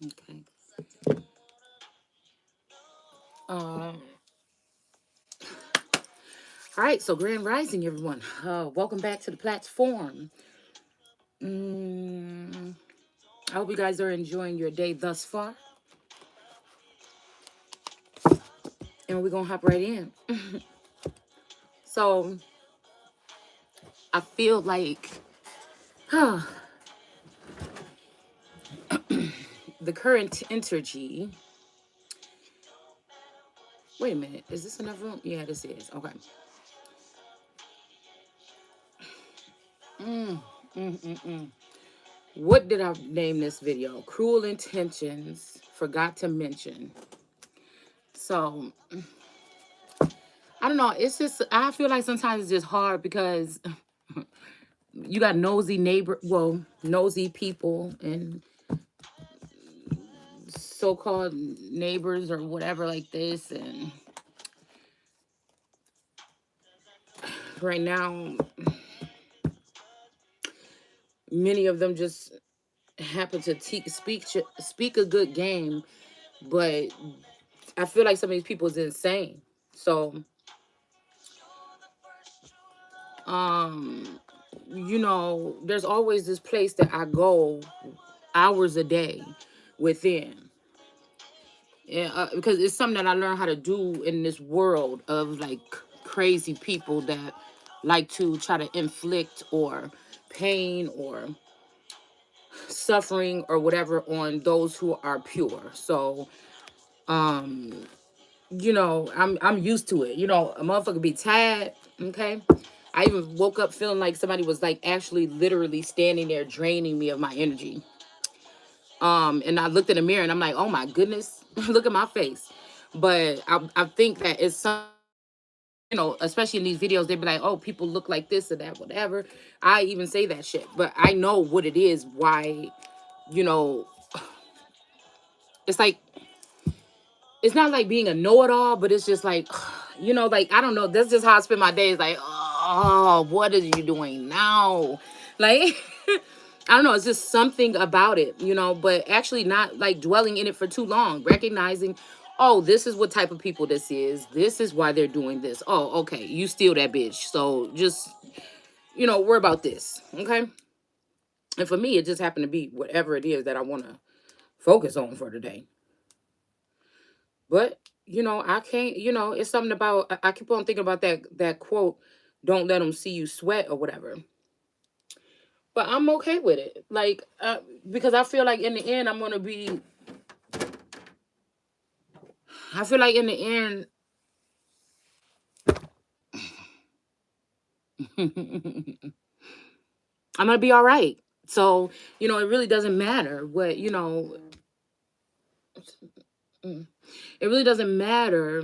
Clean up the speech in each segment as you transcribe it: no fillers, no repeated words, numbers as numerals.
Okay. Um. All right. So, Grand Rising, everyone. Welcome back to the platform. Mm, I hope you guys are enjoying your day thus far, and we're gonna hop right in. So, I feel like, huh, the current energy. Wait a minute. Is this enough room? Yeah, this is. Okay. Mm, mm, mm, mm. What did I name this video? Cruel Intentions. Forgot to mention. So I don't know. It's just I feel like sometimes it's just hard because you got nosy neighbor, well, nosy people and so-called neighbors or whatever like this, and right now many of them just happen to speak a good game, but I feel like some of these people is insane. So um there's always this place that I go hours a day within. Yeah, because it's something that I learned how to do in this world of like crazy people that like to try to inflict or pain or suffering or whatever on those who are pure. So, um, I'm used to it. A motherfucker be tired. Okay. I even woke up feeling like somebody was like actually literally standing there draining me of my energy. And I looked in the mirror and I'm like, oh my goodness, look at my face. But I think that it's some, especially in these videos, they'd be like, oh, people look like this or that, whatever. I even say that shit, but I know what it is, why, you know, it's like, it's not like being a know-it-all, but it's just like, like, I don't know. That's just how I spend my days. Like, oh, what are you doing now? Like, I don't know. It's just something about it, but actually not like dwelling in it for too long, recognizing, oh, this is what type of people this is. This is why they're doing this. Oh, okay. You steal that bitch. So just, worry about this. Okay. And for me, it just happened to be whatever it is that I want to focus on for today. But I can't. It's something about. I keep on thinking about that quote. Don't let them see you sweat or whatever. But I'm okay with it. Like, because I feel like in the end, I'm gonna be. I feel like in the end, I'm gonna be all right. So it really doesn't matter what mm, It really doesn't matter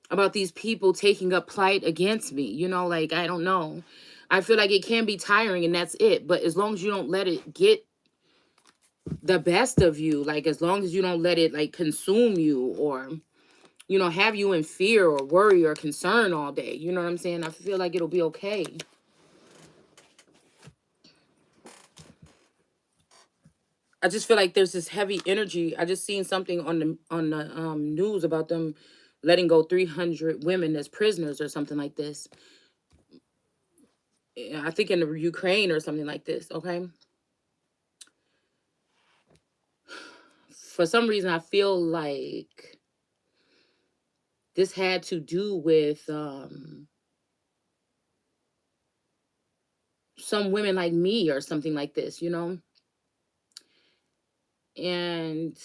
about these people taking up plight against me. Like I don't know. I feel like it can be tiring and that's it. But as long as you don't let it get the best of you, like as long as you don't let it like consume you or have you in fear or worry or concern all day, you know what I'm saying? I feel like it'll be okay. I just feel like there's this heavy energy. I just seen something on the news about them letting go 300 women as prisoners or something like this. I think in the Ukraine or something like this. Okay, for some reason I feel like this had to do with some women like me or something like this, and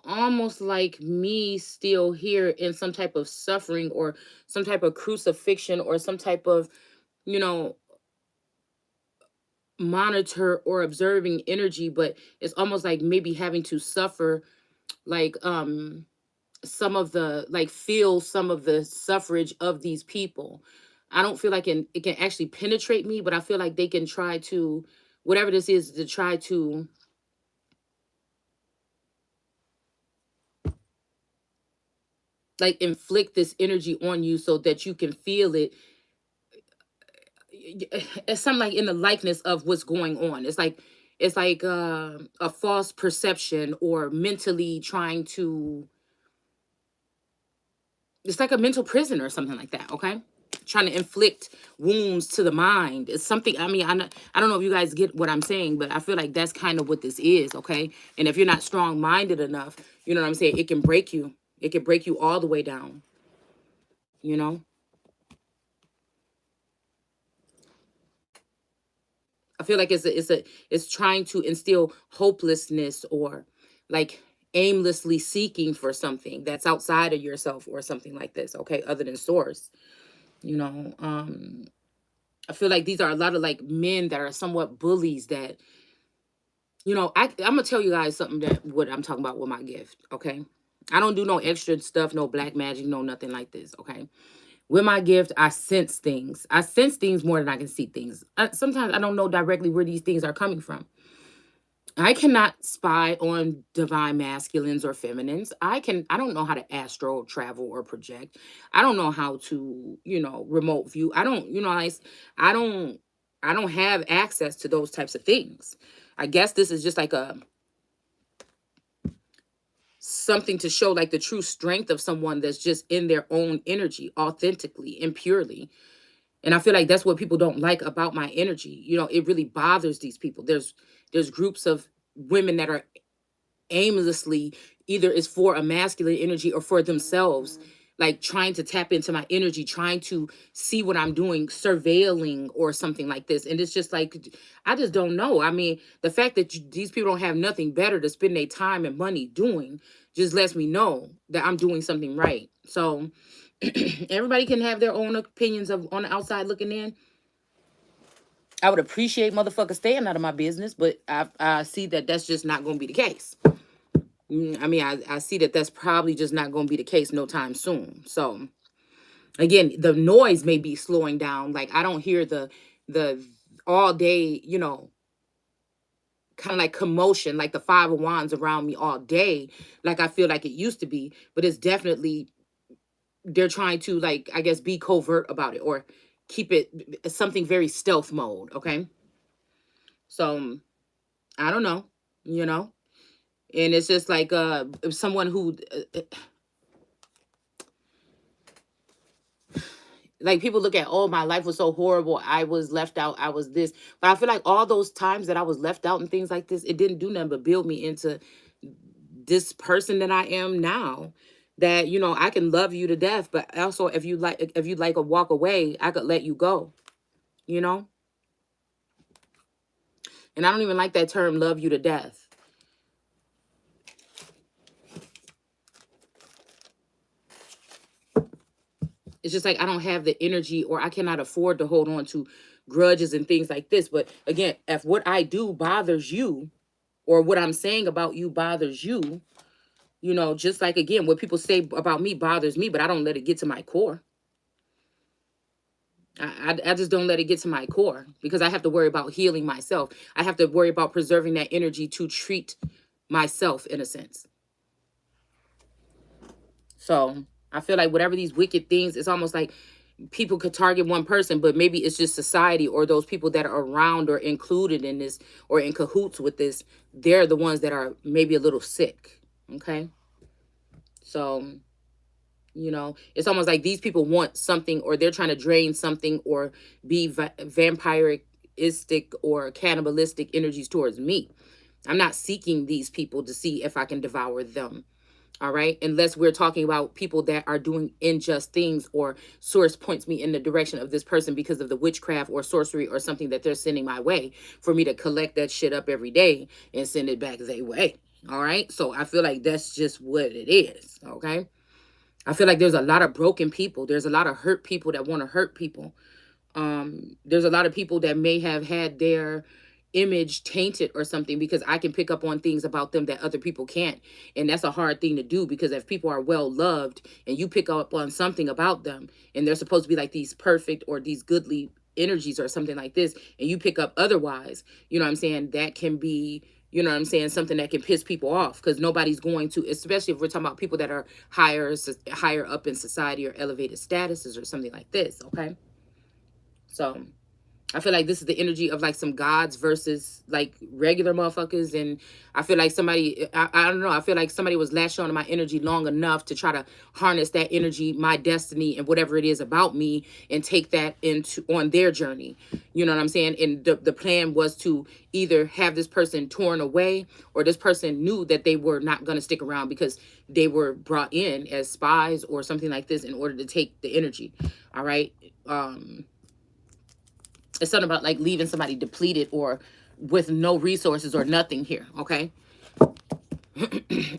almost like me still here in some type of suffering or some type of crucifixion or some type of you know monitor or observing energy, but it's almost like maybe having to suffer like some of the like feel some of the suffrage of these people. I don't feel like it can actually penetrate me, but I feel like they can try to, whatever this is, to try to like inflict this energy on you so that you can feel it it's something like in the likeness of what's going on. It's like a false perception, or mentally trying to, it's like a mental prison or something like that, okay? Trying to inflict wounds to the mind. It's something, I mean, I don't know if you guys get what I'm saying, but I feel like that's kind of what this is, okay? And if you're not strong-minded enough, you know what I'm saying, it can break you. It can break you all the way down, you know? I feel like it's trying to instill hopelessness, or like aimlessly seeking for something that's outside of yourself or something like this, okay, other than source, you know. I feel like these are a lot of like men that are somewhat bullies that, you know, I'm gonna tell you guys something, that what I'm talking about with my gift, okay? I don't do no extra stuff, no black magic, no nothing like this, okay? With my gift, I sense things. I sense things more than I can see things. Sometimes I don't know directly where these things are coming from. I cannot spy on divine masculines or feminines. I don't know how to astral travel or project. I don't know how to, you know, remote view. I don't, you know, I don't I don't have access to those types of things. I guess this is just like a something to show like the true strength of someone that's just in their own energy, authentically and purely. And I feel like that's what people don't like about my energy. You know, it really bothers these people. There's groups of women that are aimlessly, either it's for a masculine energy or for themselves, like trying to tap into my energy, trying to see what I'm doing, surveilling or something like this. And it's just like, I just don't know. I mean, the fact that these people don't have nothing better to spend their time and money doing just lets me know that I'm doing something right. So everybody can have their own opinions of on the outside looking in. I would appreciate motherfuckers staying out of my business, but I see that that's just not going to be the case. I mean, I see that that's probably just not going to be the case no time soon. So again, the noise may be slowing down. Like I don't hear the all day, you know, kind of like commotion, like the five of wands around me all day, like I feel like it used to be. But it's definitely, they're trying to, like, I guess, be covert about it, or keep it something very stealth mode. Okay, so I don't know, you know, and it's just like someone who like people look at, oh, my life was so horrible, I was left out, I was this. But I feel like all those times that I was left out and things like this, it didn't do nothing but build me into this person that I am now. That, you know, I can love you to death, but also if you like a walk away, I could let you go, you know. And I don't even like that term, love you to death. It's just like I don't have the energy, or I cannot afford to hold on to grudges and things like this. But again, if what I do bothers you, or what I'm saying about you bothers you, you know, just like again, what people say about me bothers me, but I don't let it get to my core. I just don't let it get to my core, because I have to worry about healing myself. I have to worry about preserving that energy to treat myself in a sense. So I feel like whatever these wicked things, it's almost like people could target one person, but maybe it's just society, or those people that are around or included in this or in cahoots with this. They're the ones that are maybe a little sick. Okay. So, you know, it's almost like these people want something, or they're trying to drain something, or be vampiristic or cannibalistic energies towards me. I'm not seeking these people to see if I can devour them. All right. Unless we're talking about people that are doing unjust things, or source points me in the direction of this person because of the witchcraft or sorcery or something that they're sending my way, for me to collect that shit up every day and send it back their way. All right. So I feel like that's just what it is. Okay. I feel like there's a lot of broken people. There's a lot of hurt people that want to hurt people. There's a lot of people that may have had their image tainted or something, because I can pick up on things about them that other people can't. And that's a hard thing to do, because if people are well loved and you pick up on something about them, and they're supposed to be like these perfect or these goodly energies or something like this, and you pick up otherwise, you know what I'm saying, that can be, you know what I'm saying, something that can piss people off, because nobody's going to, especially if we're talking about people that are higher up in society or elevated statuses or something like this. Okay. So I feel like this is the energy of like some gods versus like regular motherfuckers. And I feel like somebody, I don't know, I feel like somebody was latched onto my energy long enough to try to harness that energy, my destiny, and whatever it is about me, and take that into on their journey. You know what I'm saying? And the plan was to either have this person torn away, or this person knew that they were not going to stick around because they were brought in as spies or something like this in order to take the energy. All right. It's something about like leaving somebody depleted or with no resources or nothing here, okay?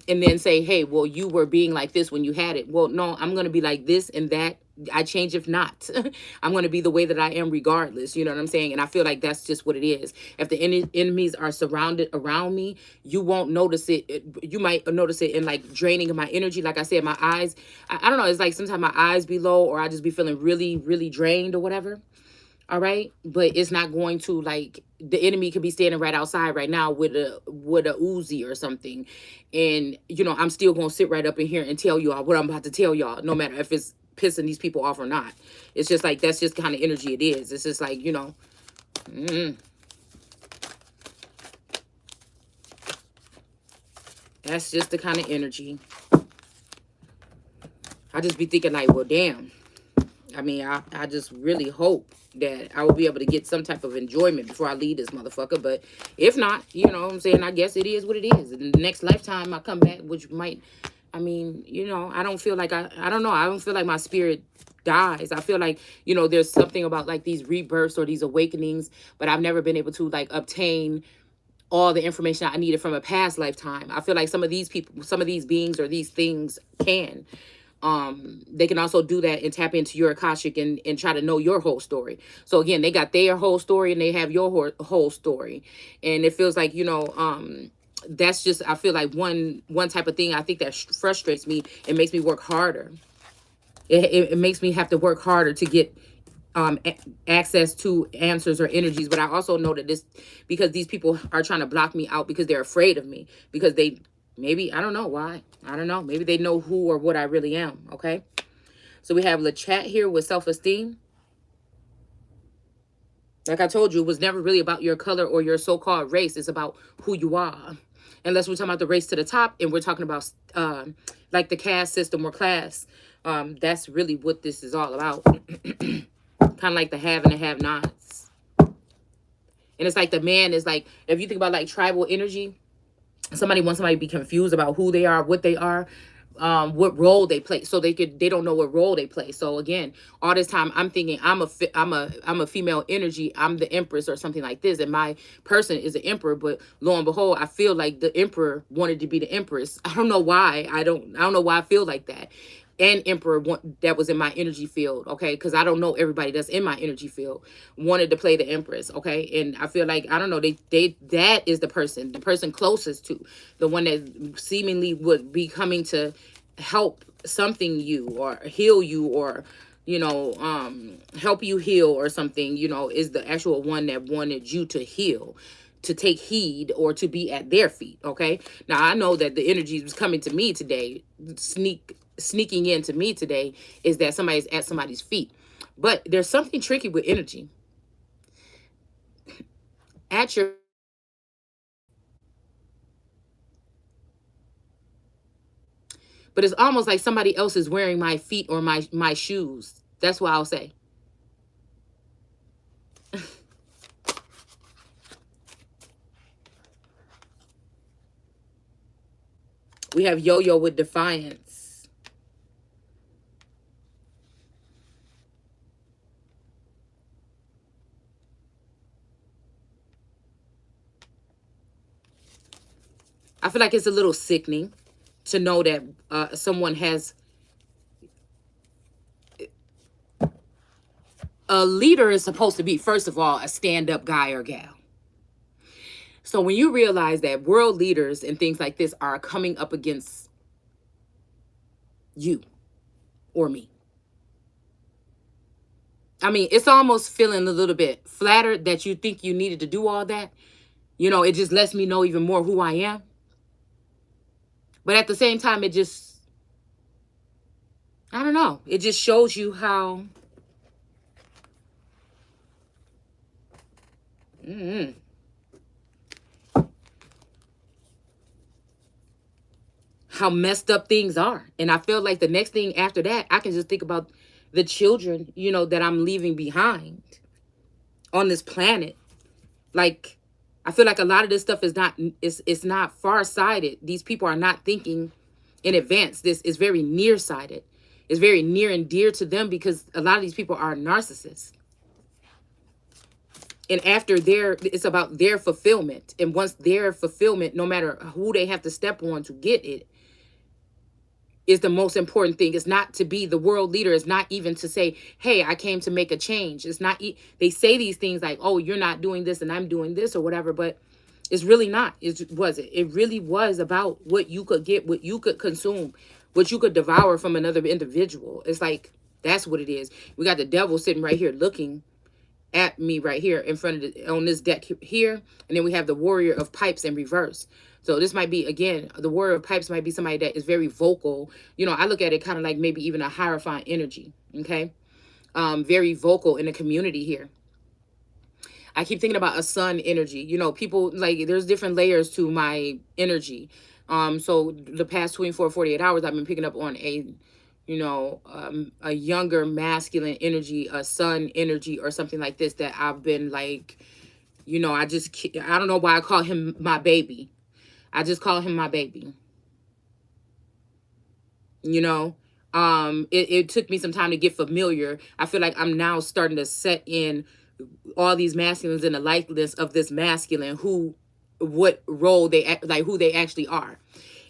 And then say, hey, well, you were being like this when you had it. Well, no, I'm going to be like this and that. I change if not. I'm going to be the way that I am regardless. You know what I'm saying? And I feel like that's just what it is. If the enemies are surrounded around me, you won't notice it. You might notice it in like draining of my energy. Like I said, my eyes, I don't know. It's like sometimes my eyes be low, or I just be feeling really, really drained or whatever. All right, but it's not going to, like, the enemy could be standing right outside right now with a Uzi or something, and you know I'm still gonna sit right up in here and tell y'all what I'm about to tell y'all, no matter if it's pissing these people off or not. It's just like that's just the kind of energy it is. It's just like, you know, that's just the kind of energy. I just be thinking like, well, damn. I mean, I just really hope that I will be able to get some type of enjoyment before I leave this motherfucker. But if not, you know what I'm saying, I guess it is what it is. In the next lifetime I come back, which might, I mean, you know, I don't feel like I don't know. I don't feel like my spirit dies. I feel like, you know, there's something about like these rebirths or these awakenings, but I've never been able to like obtain all the information I needed from a past lifetime. I feel like some of these people, some of these beings or these things can. They can also do that and tap into your Akashic and try to know your whole story. So again, they got their whole story and they have your whole story. And it feels like, you know, that's just, I feel like one type of thing I think that frustrates me. It makes me work harder. It makes me have to work harder to get access to answers or energies. But I also know that this, because these people are trying to block me out because they're afraid of me, because they, maybe, I don't know why. I don't know. Maybe they know who or what I really am. Okay. So we have LeChat here with self-esteem. Like I told you, it was never really about your color or your so-called race. It's about who you are. Unless we're talking about the race to the top and we're talking about like the caste system or class. That's really what this is all about. Kind of like the have and the have-nots. And it's like the man is like, if you think about like tribal energy, somebody wants somebody to be confused about who they are, what they are, what role they play, so they don't know what role they play. So again, all this time I'm thinking I'm a female energy, I'm the empress or something like this, and my person is the emperor. But lo and behold, I feel like the emperor wanted to be the empress. I don't know why. I don't know why I feel like that. And emperor that was in my energy field, okay, because I don't know everybody that's in my energy field wanted to play the empress, okay. And I feel like, I don't know, they that is the person closest to the one that seemingly would be coming to help something you or heal you, or you know, help you heal or something, you know, is the actual one that wanted you to heal, to take heed, or to be at their feet. Okay, now I know that the energy was coming to me today, sneaking into me today, is that somebody's at somebody's feet. But there's something tricky with energy. At your, but it's almost like somebody else is wearing my feet or my shoes. That's what I'll say. We have Yo-Yo with defiance. I feel like it's a little sickening to know that someone has, a leader is supposed to be, first of all, a stand-up guy or gal. So when you realize that world leaders and things like this are coming up against you or me, I mean, it's almost feeling a little bit flattered that you think you needed to do all that. You know, it just lets me know even more who I am. But at the same time, it just, I don't know. It just shows you how Mm-hmm. How messed up things are. And I feel like the next thing after that, I can just think about the children, that I'm leaving behind on this planet. Like, I feel like a lot of this stuff is not far-sighted. These people are not thinking in advance. This is very nearsighted. It's very near and dear to them because a lot of these people are narcissists. And after it's about their fulfillment. And once their fulfillment, no matter who they have to step on to get it, is the most important thing. It's not to be the world leader. It's not even to say, hey, I came to make a change. It's not, they say these things like, oh, you're not doing this and I'm doing this or whatever, but it's really not. It really was about what you could get, what you could consume, what you could devour from another individual. It's like, that's what it is. We got the devil sitting right here looking at me right here in front of on this deck here, and then we have the warrior of pipes in reverse. So this might be, again, the warrior of pipes might be somebody that is very vocal. I look at it kind of like maybe even a hierophant energy. Okay. Very vocal in the community here. I keep thinking about a sun energy. People, like, there's different layers to my energy. So the past 24, 48 hours, I've been picking up on a younger masculine energy, a sun energy or something like this that I've been like, I don't know why I call him my baby. I just call him my baby. It took me some time to get familiar. I feel like I'm now starting to set in all these masculines in the likeness of this masculine what role who they actually are.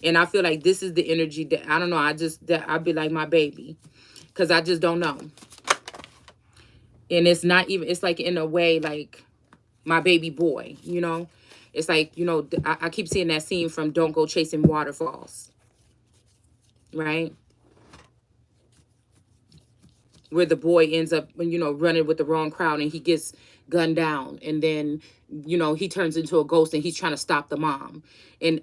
And I feel like this is the energy that, I don't know, I'd be like my baby, because I just don't know. And it's like in a way like my baby boy, it's like, I keep seeing that scene from Don't Go Chasing Waterfalls, right? Where the boy ends up, running with the wrong crowd and he gets gunned down, and then he turns into a ghost and he's trying to stop the mom and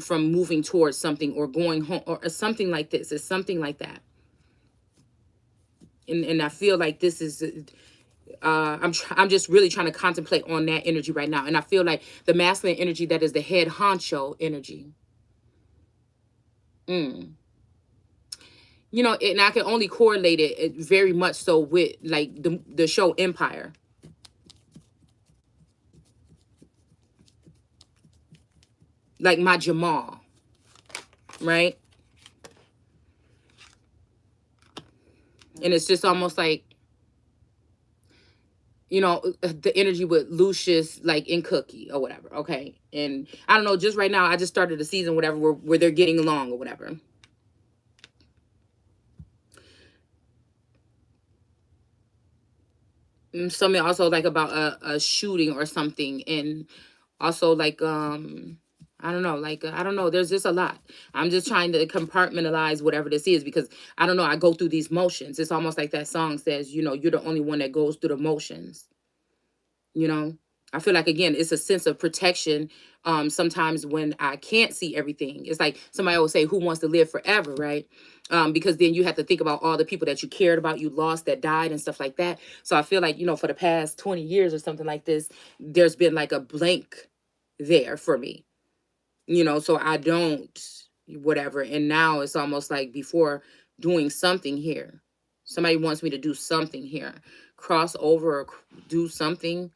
from moving towards something or going home or something like this. It's something like that. And I feel like this is I'm just really trying to contemplate on that energy right now. And I feel like the masculine energy that is the head honcho energy. And I can only correlate it very much so with like the show Empire. Like my Jamal, right? And it's just almost like, the energy with Lucius, like in Cookie or whatever. Okay. And I don't know, just right now, I just started the season, whatever, where they're getting along or whatever. And something also like about a shooting or something. And also like, I don't know, like, I don't know. There's just a lot. I'm just trying to compartmentalize whatever this is because I don't know. I go through these motions. It's almost like that song says, you're the only one that goes through the motions. I feel like, again, it's a sense of protection. Sometimes when I can't see everything, it's like somebody always say, who wants to live forever, right? Because then you have to think about all the people that you cared about, you lost, that died and stuff like that. So I feel like, for the past 20 years or something like this, there's been like a blank there for me, so I don't, whatever. And now it's almost like before doing something here, somebody wants me to do something here, cross over or do something.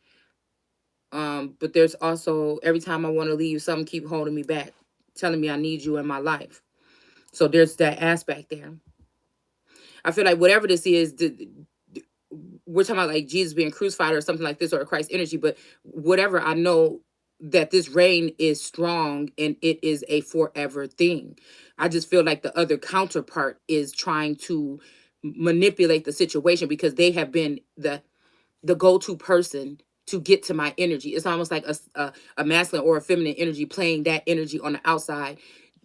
But there's also, every time I want to leave, something keep holding me back, telling me I need you in my life. So there's that aspect there. I feel like whatever this is, we're talking about like Jesus being crucified or something like this, or a Christ energy, but whatever, I know that this reign is strong and it is a forever thing. I just feel like the other counterpart is trying to manipulate the situation because they have been the go-to person to get to my energy. It's almost like a masculine or a feminine energy playing that energy on the outside,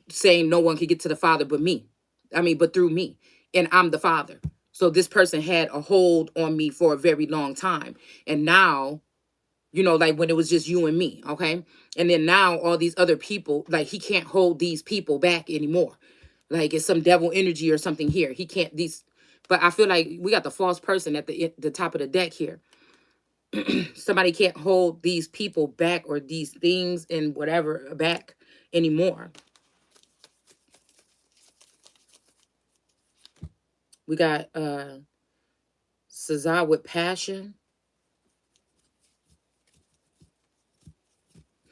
saying no one can get to the Father but me. But through me. And I'm the Father. So this person had a hold on me for a very long time. And now, like when it was just you and me, okay? And then now all these other people, like he can't hold these people back anymore. Like it's some devil energy or something here. He can't, but I feel like we got the false person at the top of the deck here. Somebody can't hold these people back or these things and whatever back anymore. We got Cesar with passion.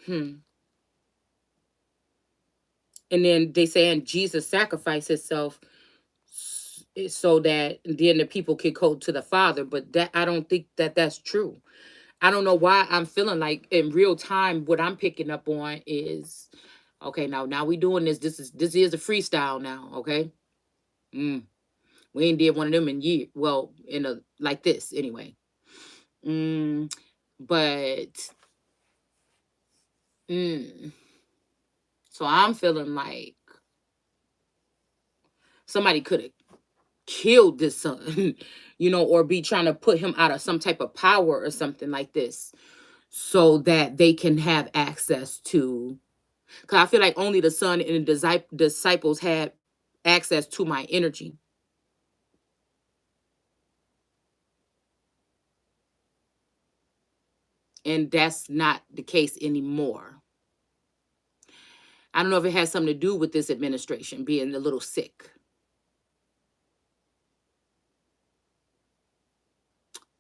Hmm. And then they saying Jesus sacrificed himself so that then the people could go to the Father. But that, I don't think that that's true. I don't know why I'm feeling like in real time what I'm picking up on is okay. Now we doing this. This is a freestyle now. Okay. Mm. We ain't did one of them in years. Well, in a like this anyway. Mm. But mm. So I'm feeling like somebody could have killed this son, or be trying to put him out of some type of power or something like this, so that they can have access to. Because I feel like only the son and the disciples had access to my energy. And that's not the case anymore. I don't know if it has something to do with this administration being a little sick.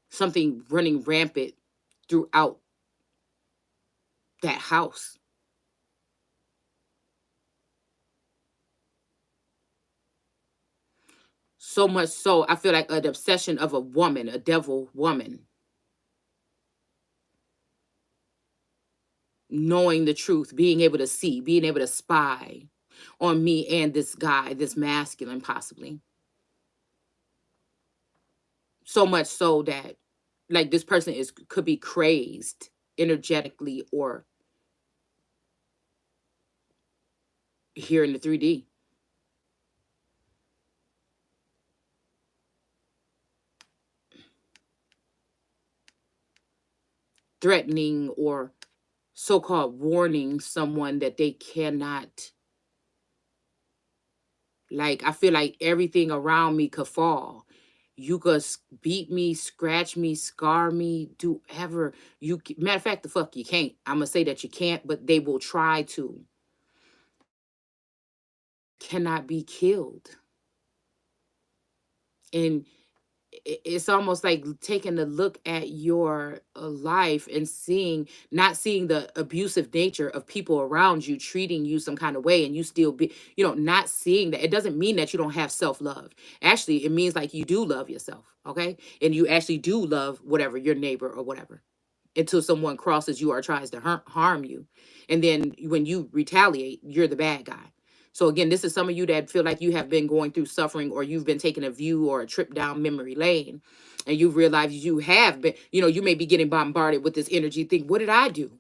Something running rampant throughout that house. So much so, I feel like an obsession of a woman, a devil woman, knowing the truth, being able to see, being able to spy on me and this guy, this masculine, possibly. So much so that, like, this person is could be crazed energetically or here in the 3D. Threatening or so-called warning someone that they cannot, like, I feel like everything around me could fall. You could beat me, scratch me, scar me, do ever. Matter of fact, the fuck you can't. I'm gonna say that you can't, but they will try to. Cannot be killed. And it's almost like taking a look at your life and not seeing the abusive nature of people around you treating you some kind of way, and you still be, not seeing that. It doesn't mean that you don't have self-love. Actually, it means like you do love yourself, okay? And you actually do love whatever your neighbor or whatever, until someone crosses you or tries to harm you. And then when you retaliate, you're the bad guy. So again, this is some of you that feel like you have been going through suffering, or you've been taking a view or a trip down memory lane, and you've realized you have been, you may be getting bombarded with this energy. Think, what did I do?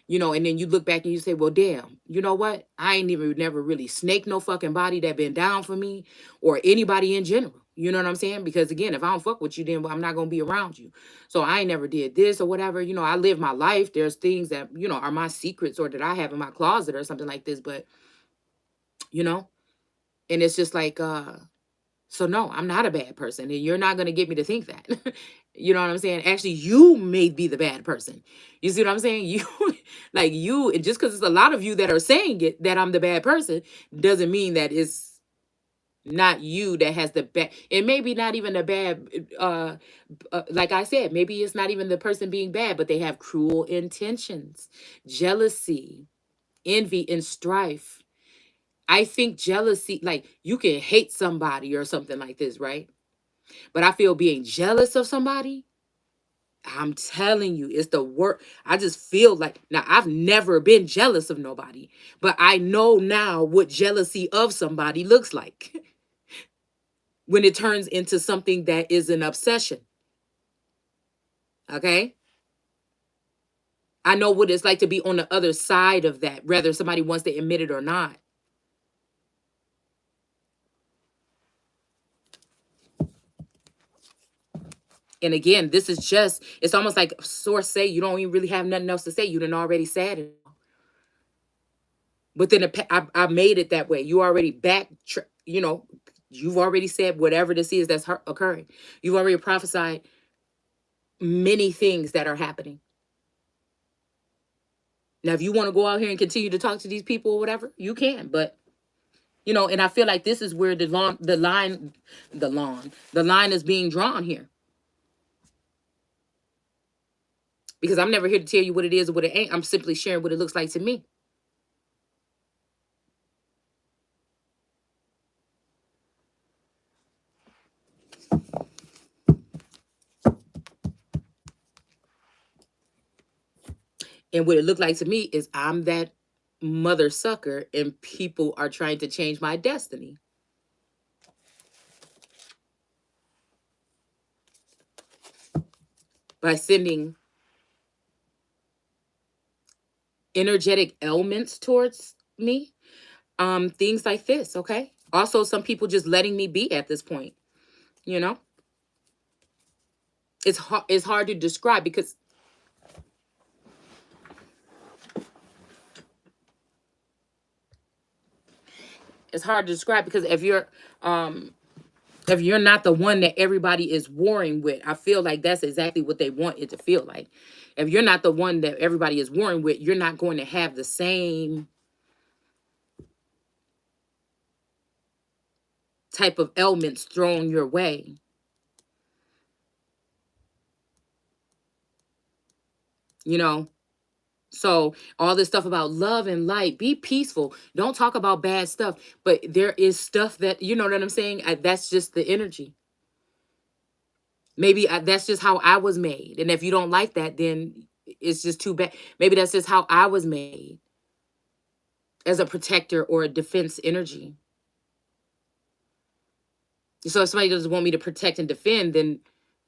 And then you look back and you say, well, damn, you know what? I ain't even never really snaked no fucking body that been down for me, or anybody in general. You know what I'm saying? Because again, if I don't fuck with you, then I'm not gonna be around you. So I ain't never did this or whatever. I live my life. There's things that, are my secrets or that I have in my closet or something like this. But, you know, and it's just like, so no, I'm not a bad person. And you're not gonna get me to think that. You know what I'm saying? Actually, you may be the bad person. You see what I'm saying? You like you, and just because it's a lot of you that are saying it that I'm the bad person, doesn't mean that it's not you that has the bad. It may be not even a bad, like I said, maybe it's not even the person being bad, but they have cruel intentions, jealousy, envy, and strife. I think jealousy, like, you can hate somebody or something like this, right? But I feel being jealous of somebody, I'm telling you, it's the worst. I just feel like, now I've never been jealous of nobody, but I know now what jealousy of somebody looks like when it turns into something that is an obsession. Okay? I know what it's like to be on the other side of that, whether somebody wants to admit it or not. And again, this is just, it's almost like source say you don't even really have nothing else to say. You done already said it. But then I made it that way. You already you've already said whatever this is that's occurring. You've already prophesied many things that are happening. Now, if you want to go out here and continue to talk to these people or whatever, you can. But and I feel like this is where the line is being drawn here. Because I'm never here to tell you what it is or what it ain't. I'm simply sharing what it looks like to me. And what it looked like to me is I'm that mother sucker and people are trying to change my destiny. By sending energetic elements towards me. Things like this, okay? Also, some people just letting me be at this point, you know? It's hard to describe because if you're not the one that everybody is warring with, I feel like that's exactly what they want it to feel like. If you're not the one that everybody is warring with, you're not going to have the same type of elements thrown your way. You know, so all this stuff about love and light, be peaceful. Don't talk about bad stuff. But there is stuff that, you know what I'm saying? That's just the energy. Maybe that's just how I was made. And if you don't like that, then it's just too bad. Maybe that's just how I was made, as a protector or a defense energy. So if somebody doesn't want me to protect and defend, then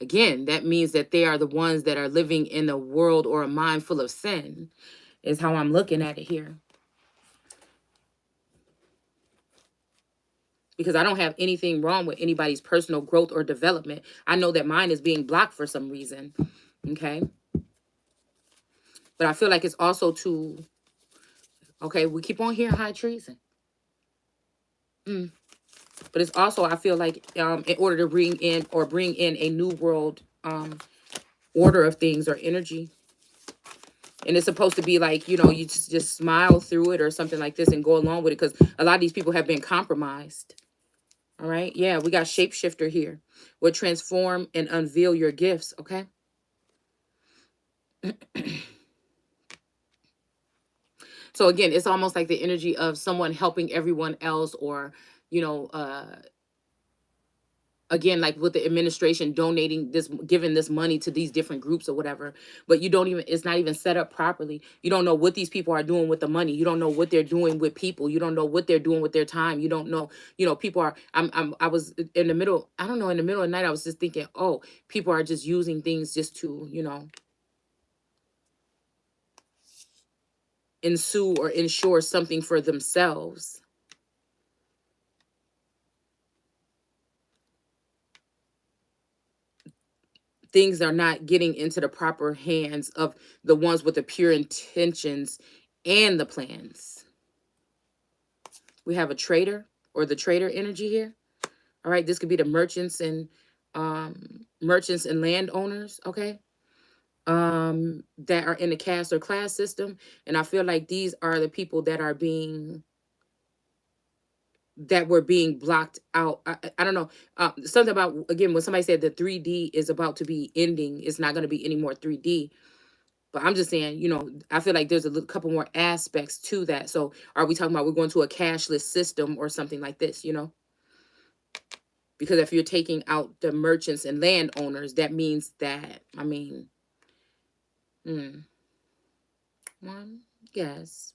again, that means that they are the ones that are living in a world or a mind full of sin, is how I'm looking at it here. Because I don't have anything wrong with anybody's personal growth or development. I know that mine is being blocked for some reason. Okay. But I feel like it's also too, okay, we keep on hearing high treason. But it's also, I feel like, in order to bring in a new world order of things or energy. And it's supposed to be like, you just smile through it or something like this and go along with it, because a lot of these people have been compromised. All right. Yeah, we got shapeshifter here. Will transform and unveil your gifts. Okay. So again, it's almost like the energy of someone helping everyone else, or, you know, uh, again, like with the administration donating this, giving this money to these different groups or whatever, but it's not even set up properly. You don't know what these people are doing with the money. You don't know what they're doing with people. You don't know what they're doing with their time. You don't know, people are, I was in the middle, I don't know, in the middle of the night, I was just thinking, oh, people are just using things just to, ensue or ensure something for themselves. Things are not getting into the proper hands of the ones with the pure intentions and the plans. We have a trader, or the trader energy here. All right, this could be the merchants and landowners, okay? That are in the caste or class system. And I feel like these are the people that were being blocked out. I don't know. Something about, again, when somebody said the 3D is about to be ending, it's not going to be any more 3D. But I'm just saying, I feel like there's a couple more aspects to that. So are we talking about we're going to a cashless system or something like this, Because if you're taking out the merchants and landowners, that means that, one, yes,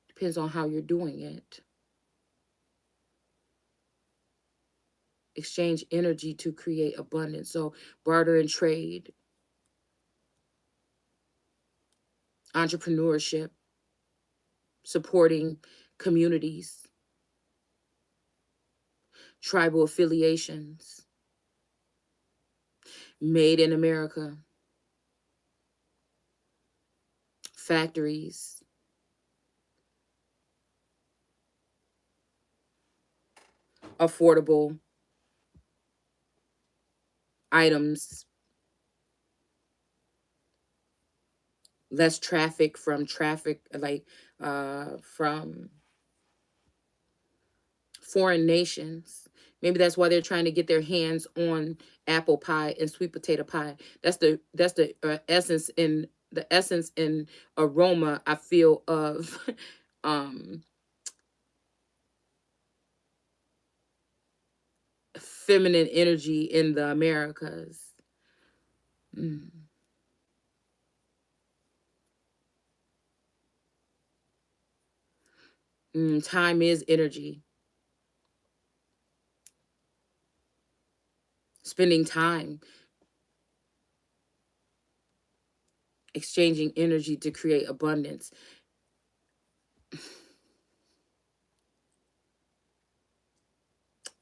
depends on how you're doing it. Exchange energy to create abundance. So barter and trade, entrepreneurship, supporting communities, tribal affiliations, made in America, factories, affordable items, less traffic from foreign nations. Maybe that's why they're trying to get their hands on apple pie and sweet potato pie. That's the essence and aroma I feel of um feminine energy in the Americas. Mm. Time is energy. Spending time exchanging energy to create abundance.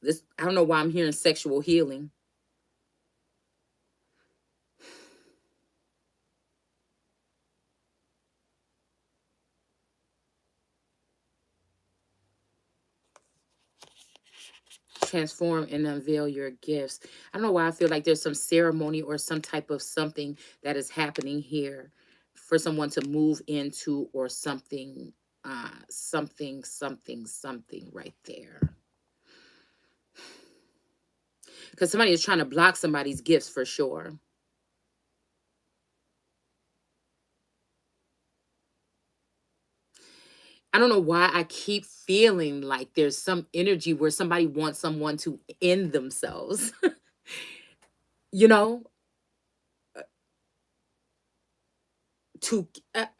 This, I don't know why I'm hearing sexual healing. Transform and unveil your gifts. I don't know why I feel like there's some ceremony or some type of something that is happening here for someone to move into, or something, something right there. Because somebody is trying to block somebody's gifts for sure. I don't know why I keep feeling like there's some energy where somebody wants someone to end themselves. you know, to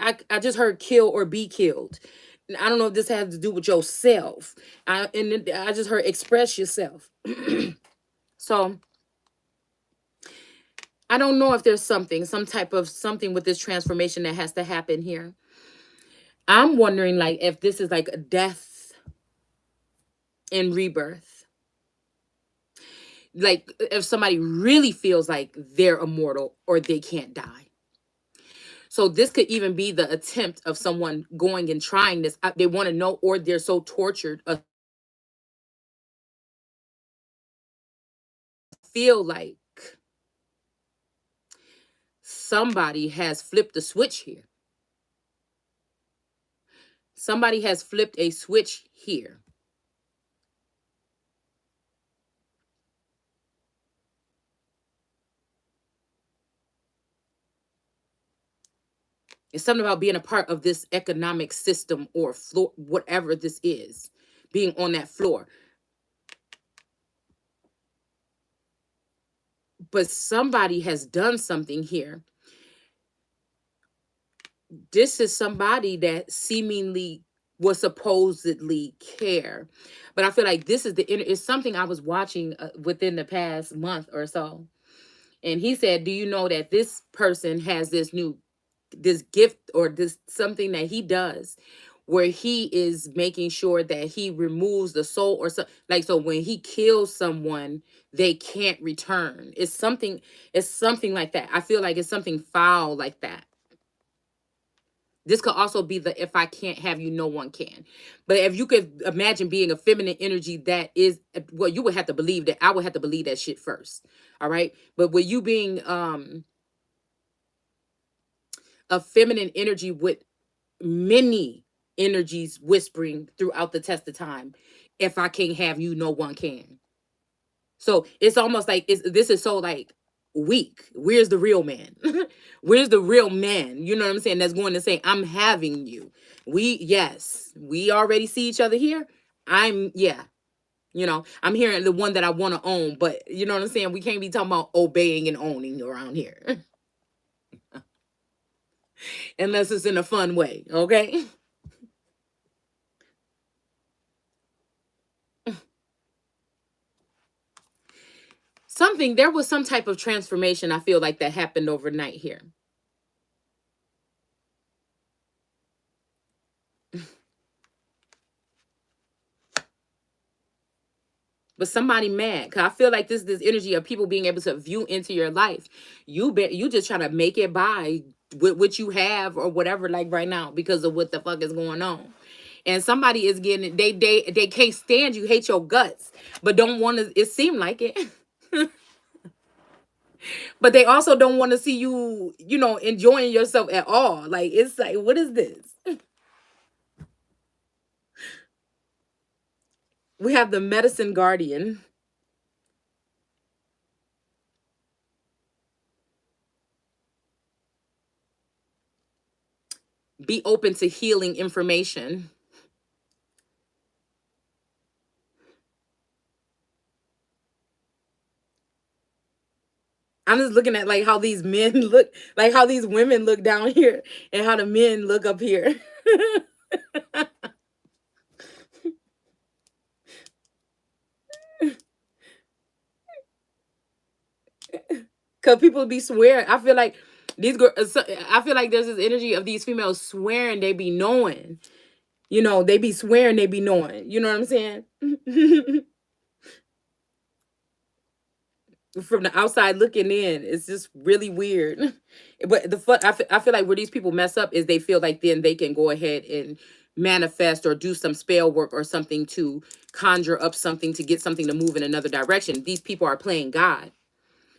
I just heard kill or be killed. I don't know if this has to do with yourself. I just heard express yourself. So I don't know if there's some type of something with this transformation that has to happen here. I'm wondering like if this is like a death and rebirth. Like if somebody really feels like they're immortal or they can't die. So this could even be the attempt of someone going and trying this. They want to know, or they're so tortured, feel like somebody has flipped the switch here. Somebody has flipped a switch here. It's something about being a part of this economic system or floor, whatever this is, being on that floor. But somebody has done something here. This is somebody that seemingly was supposedly care, but I feel like this is it's something I was watching within the past month or so, and he said, do you know that this person has this gift or this something that he does where he is making sure that he removes the soul or so, like, so when he kills someone they can't return. It's something like that. I feel like it's something foul like that. This could also be the if I can't have you, no one can. But if you could imagine being a feminine energy that is, well, you would have to believe that. I would have to believe that shit first. All right. But with you being a feminine energy with many energies whispering throughout the test of time, if I can't have you, no one can. So it's almost like this is so like weak. Where's the real man? Where's the real man? You know what I'm saying? That's going to say, I'm having you. Yes, we already see each other here. Yeah, I'm hearing the one that I want to own, but you know what I'm saying? We can't be talking about obeying and owning around here unless it's in a fun way, okay? There was some type of transformation I feel like that happened overnight here. But somebody mad, cause I feel like this energy of people being able to view into your life. You just trying to make it by with what you have or whatever, like right now, because of what the fuck is going on. And somebody is getting, they can't stand you, hate your guts, but don't want to. It seemed like it. But they also don't want to see you, you know, enjoying yourself at all. Like, it's like, what is this? We have the medicine guardian. Be open to healing information. I'm just looking at like how these men look, like how these women look down here and how the men look up here. Cause people be swearing. I feel like these girls, I feel like there's this energy of these females swearing they be knowing. You know, they be swearing they be knowing. You know what I'm saying? From the outside looking in, it's just really weird. But I feel like where these people mess up is they feel like then they can go ahead and manifest or do some spell work or something to conjure up something to get something to move in another direction. These people are playing God.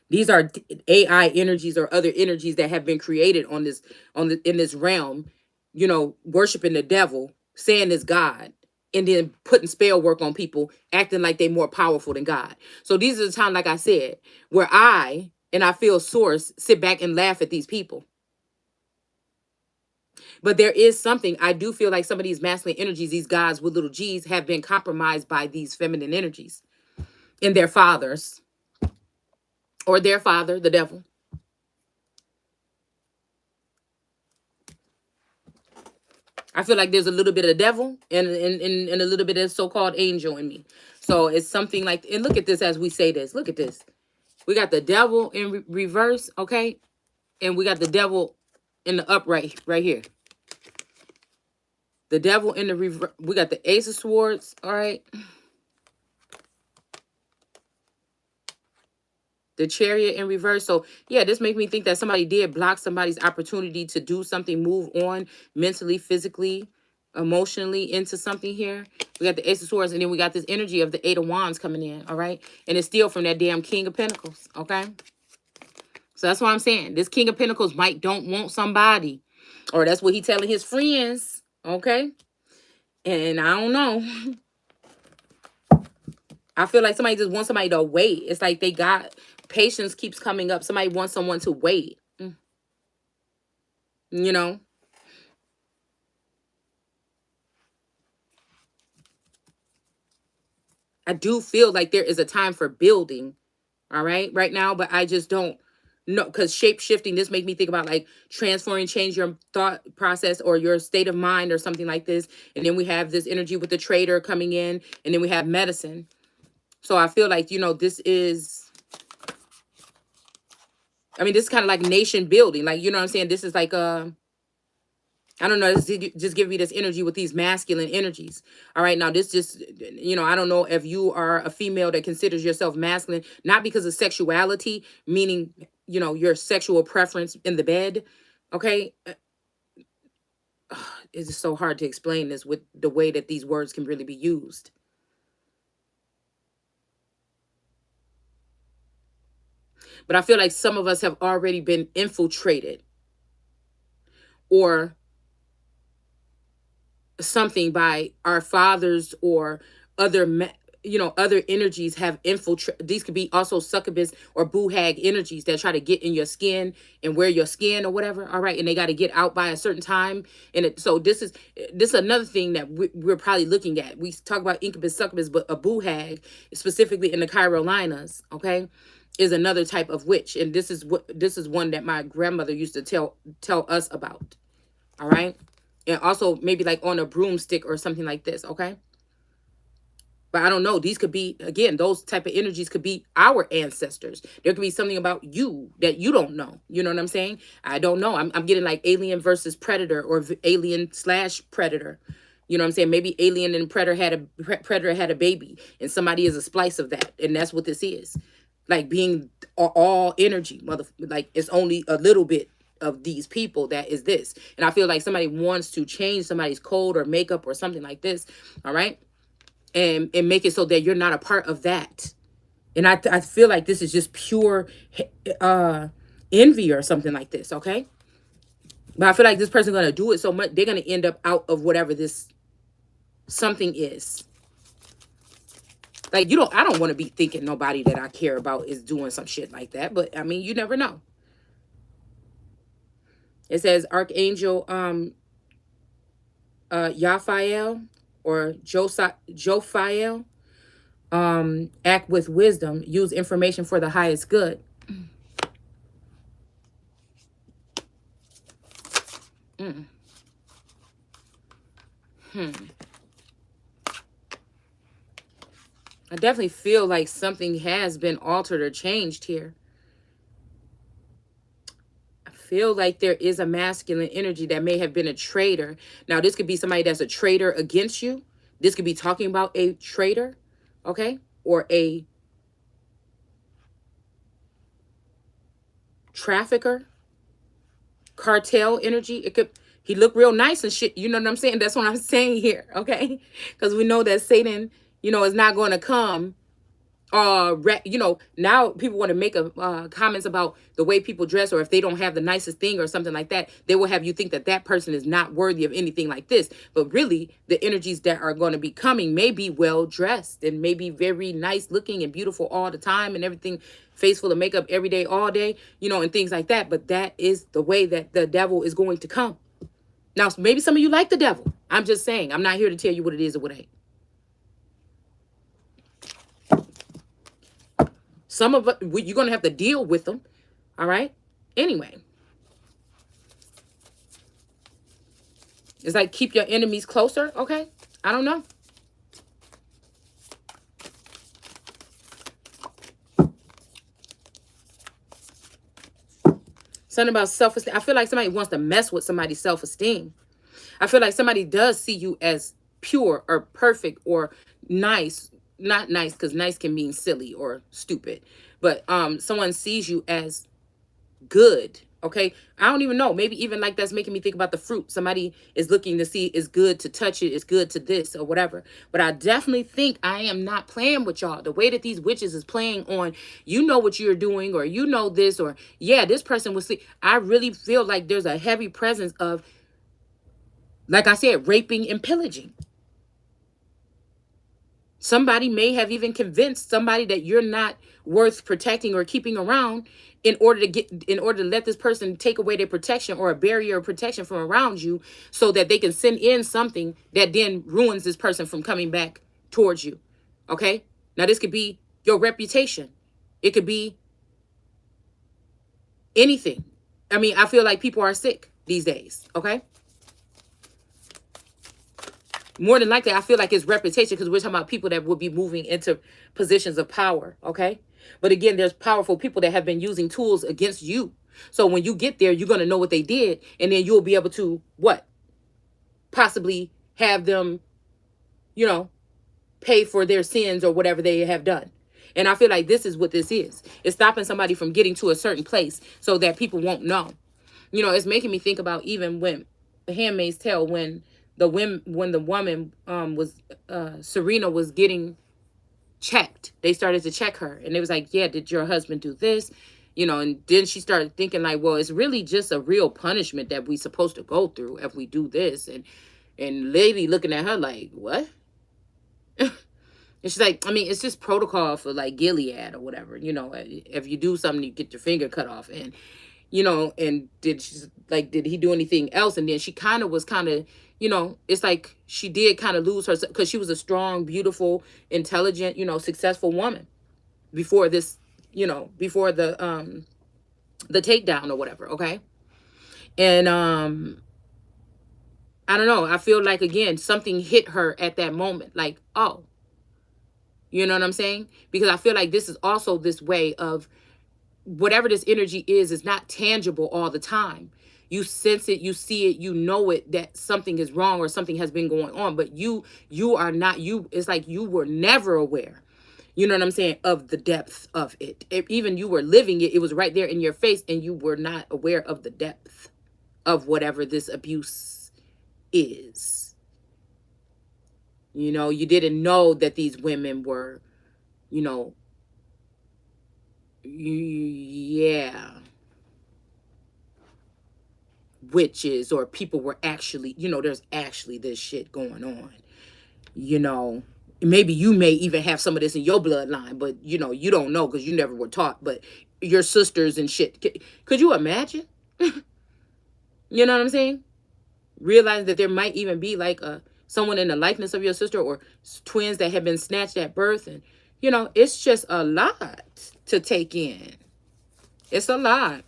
These are AI energies or other energies that have been created on this in this realm, you know, worshiping the devil, saying it's God, and then putting spell work on people, acting like they're more powerful than God. So these are the time, like I said, where I feel source sit back and laugh at these people. But there is something, I do feel like some of these masculine energies, these gods with little g's, have been compromised by these feminine energies in their fathers or their father, the devil. I feel like there's a little bit of devil and a little bit of so-called angel in me. So it's something like, and look at this as we say this. Look at this. We got the devil in reverse, okay? And we got the devil in the upright right here. The devil in the reverse. We got the ace of swords, all right? The chariot in reverse. So yeah, this makes me think that somebody did block somebody's opportunity to do something, move on mentally, physically, emotionally into something here. We got the ace of swords, and then we got this energy of the eight of wands coming in, all right? And it's still from that damn king of pentacles, okay? So that's what I'm saying. This king of pentacles might don't want somebody, or that's what he telling his friends, okay? And I don't know. I feel like somebody just wants somebody to wait. It's like they got patience keeps coming up. Somebody wants someone to wait. You know? I do feel like there is a time for building, all right now, but I just don't know, because shape shifting, this make me think about like transforming, change your thought process or your state of mind or something like this. And then we have this energy with the trader coming in, and then we have medicine. So I feel like, you know, this is, I mean, this is kind of like nation building. Like, you know what I'm saying? This is like, I don't know, just give me this energy with these masculine energies. All right, now this just, you know, I don't know if you are a female that considers yourself masculine, not because of sexuality, meaning, you know, your sexual preference in the bed, okay? It's just so hard to explain this with the way that these words can really be used. But I feel like some of us have already been infiltrated or something by our fathers or other you know, other energies have infiltrated. These could be also succubus or boo hag energies that try to get in your skin and wear your skin or whatever, all right? And they got to get out by a certain time. And so this is another thing that we're probably looking at. We talk about incubus, succubus, but a boo hag, specifically in the Carolinas, okay, is another type of witch. And this is one that my grandmother used to tell us about, all right? And also maybe like on a broomstick or something like this, okay? But I don't know. These could be, again, those type of energies could be our ancestors. There could be something about you that you don't know. You know what I'm saying? I don't know. I'm getting like alien versus predator or alien slash predator. You know what I'm saying? Maybe alien and predator had a baby, and somebody is a splice of that. And that's what this is. Like being all energy. Like it's only a little bit of these people that is this. And I feel like somebody wants to change somebody's code or makeup or something like this. All right? And make it so that you're not a part of that. And I feel like this is just pure uh envy or something like this, okay? But I feel like this person's gonna do it so much they're gonna end up out of whatever this something is. Like, I don't want to be thinking nobody that I care about is doing some shit like that. But I mean, you never know. It says Archangel Yaphael or Jophiel, act with wisdom, use information for the highest good. Mm. I definitely feel like something has been altered or changed here. I feel like there is a masculine energy that may have been a traitor. Now, this could be somebody that's a traitor against you. This could be talking about a traitor, okay? Or a trafficker, cartel energy. It could, he looked real nice and shit. You know what I'm saying? That's what I'm saying here, okay? Because we know that Satan, is not going to come. Now people want to make comments about the way people dress, or if they don't have the nicest thing or something like that, they will have you think that that person is not worthy of anything like this. But really, the energies that are going to be coming may be well dressed and may be very nice looking and beautiful all the time and everything, face full of makeup every day, all day, and things like that. But that is the way that the devil is going to come. Now, maybe some of you like the devil. I'm just saying, I'm not here to tell you what it is or what it ain't. Some of it, you're going to have to deal with them. All right. Anyway. It's like keep your enemies closer. Okay. I don't know. Something about self-esteem. I feel like somebody wants to mess with somebody's self-esteem. I feel like somebody does see you as pure or perfect or nice. Not nice, because nice can mean silly or stupid. But someone sees you as good. Okay. I don't even know. Maybe even like that's making me think about the fruit. Somebody is looking to see it's good to touch it. It's good to this or whatever. But I definitely think I am not playing with y'all. The way that these witches is playing on, what you're doing, or this, or yeah, this person will see. I really feel like there's a heavy presence of, like I said, raping and pillaging. Somebody may have even convinced somebody that you're not worth protecting or keeping around in order to let this person take away their protection or a barrier of protection from around you, so that they can send in something that then ruins this person from coming back towards you. Okay? Now this could be your reputation. It could be anything. I mean, I feel like people are sick these days. Okay? More than likely, I feel like it's reputation, because we're talking about people that will be moving into positions of power, okay? But again, there's powerful people that have been using tools against you. So when you get there, you're going to know what they did, and then you'll be able to, what? Possibly have them, pay for their sins or whatever they have done. And I feel like this is what this is. It's stopping somebody from getting to a certain place so that people won't know. It's making me think about even when The Handmaid's Tale, when the woman was Serena was getting checked. They started to check her, and it was like, yeah, did your husband do this? And then she started thinking like, well, it's really just a real punishment that we supposed to go through if we do this. And lady looking at her like, what? And she's like, I mean, it's just protocol for like Gilead or whatever. If you do something, you get your finger cut off. And and did he do anything else? And then she was it's like she did kind of lose her, because she was a strong, beautiful, intelligent, successful woman before this, before the takedown or whatever. Okay. And I don't know. I feel like, again, something hit her at that moment. Like, oh, you know what I'm saying? Because I feel like this is also this way of, whatever this energy is not tangible all the time. You sense it, you see it, you know it, that something is wrong or something has been going on, but you are not, it's like you were never aware, you know what I'm saying, of the depth of it. If even you were living it, it was right there in your face, and you were not aware of the depth of whatever this abuse is. You didn't know that these women were, yeah, witches or people were actually, there's actually this shit going on. you know Maybe you may even have some of this in your bloodline, but you don't know because you never were taught. But your sisters and shit, could you imagine? You know what I'm saying? Realize that there might even be like someone in the likeness of your sister, or twins that have been snatched at birth. And it's just a lot to take in. It's a lot.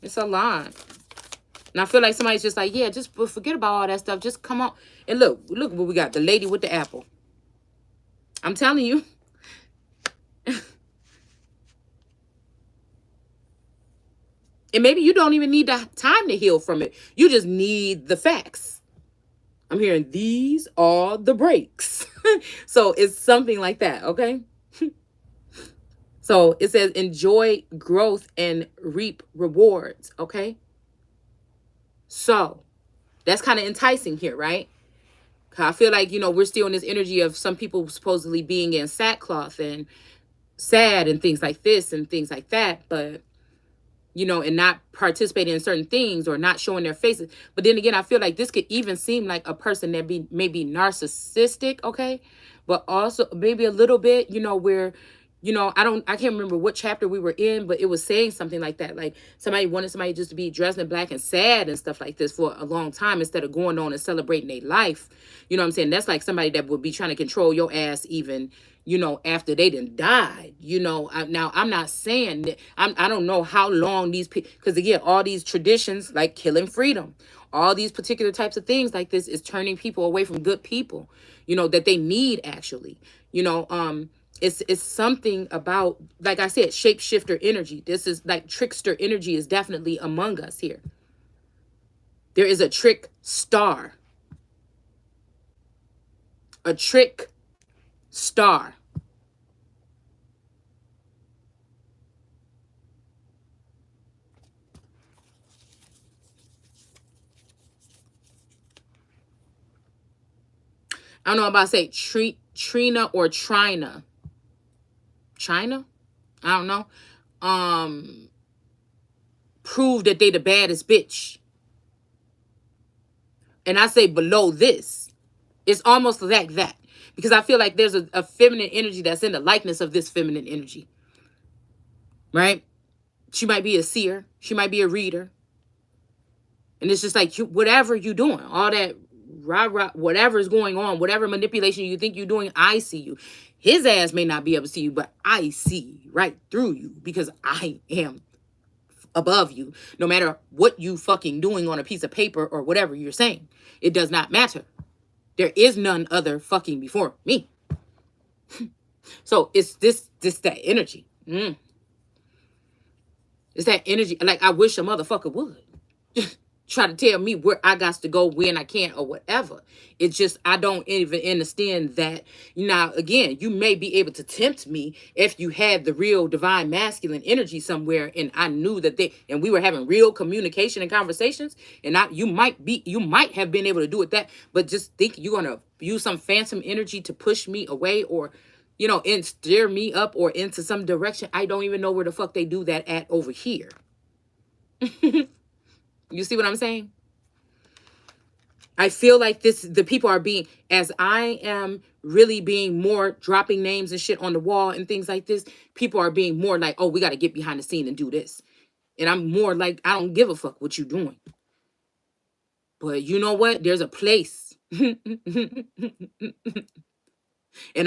It's a lot. And I feel like somebody's just like, yeah, just forget about all that stuff. Just come on. And look what we got. The lady with the apple. I'm telling you. And maybe you don't even need the time to heal from it. You just need the facts. I'm hearing these are the breaks. So it's something like that, okay? So it says enjoy growth and reap rewards, okay? So that's kind of enticing here, right? I feel like, we're still in this energy of some people supposedly being in sackcloth and sad and things like this and things like that, but and not participating in certain things or not showing their faces. But then again, I feel like this could even seem like a person that maybe narcissistic, okay? But also maybe a little bit, where, I can't remember what chapter we were in, but it was saying something like that. Like somebody wanted somebody just to be dressed in black and sad and stuff like this for a long time instead of going on and celebrating their life. You know what I'm saying? That's like somebody that would be trying to control your ass even, after they done died. Now I'm not saying that I don't know how long these people, because again, all these traditions like killing freedom, all these particular types of things like this is turning people away from good people, that they need actually. It's something about, like I said, shapeshifter energy. This is like trickster energy is definitely among us here. There is a trick star. A trick star. I don't know about to say Trina or Trina. China? I don't know. Prove that they the baddest bitch. And I say below this. It's almost like that. Because I feel like there's a feminine energy that's in the likeness of this feminine energy. Right? She might be a seer. She might be a reader. And it's just like, whatever you're doing, all that rah, whatever is going on, whatever manipulation you think you're doing, I see you. His ass may not be able to see you, but I see right through you because I am above you. No matter what you fucking doing on a piece of paper or whatever you're saying, it does not matter. There is none other fucking before me. So it's that energy. It's that energy. Like, I wish a motherfucker would try to tell me where I got to go, when I can't, or whatever. It's just, I don't even understand that. Now, again, you may be able to tempt me if you had the real divine masculine energy somewhere, and I knew that and we were having real communication and conversations, and you might have been able to do it that, but just think you're going to use some phantom energy to push me away, or and steer me up or into some direction. I don't even know where the fuck they do that at over here. You see what I'm saying? I feel like the people are being, as I am really being more dropping names and shit on the wall and things like this, people are being more like, oh, we got to get behind the scene and do this. And I'm more like, I don't give a fuck what you doing. But you know what? There's a place. And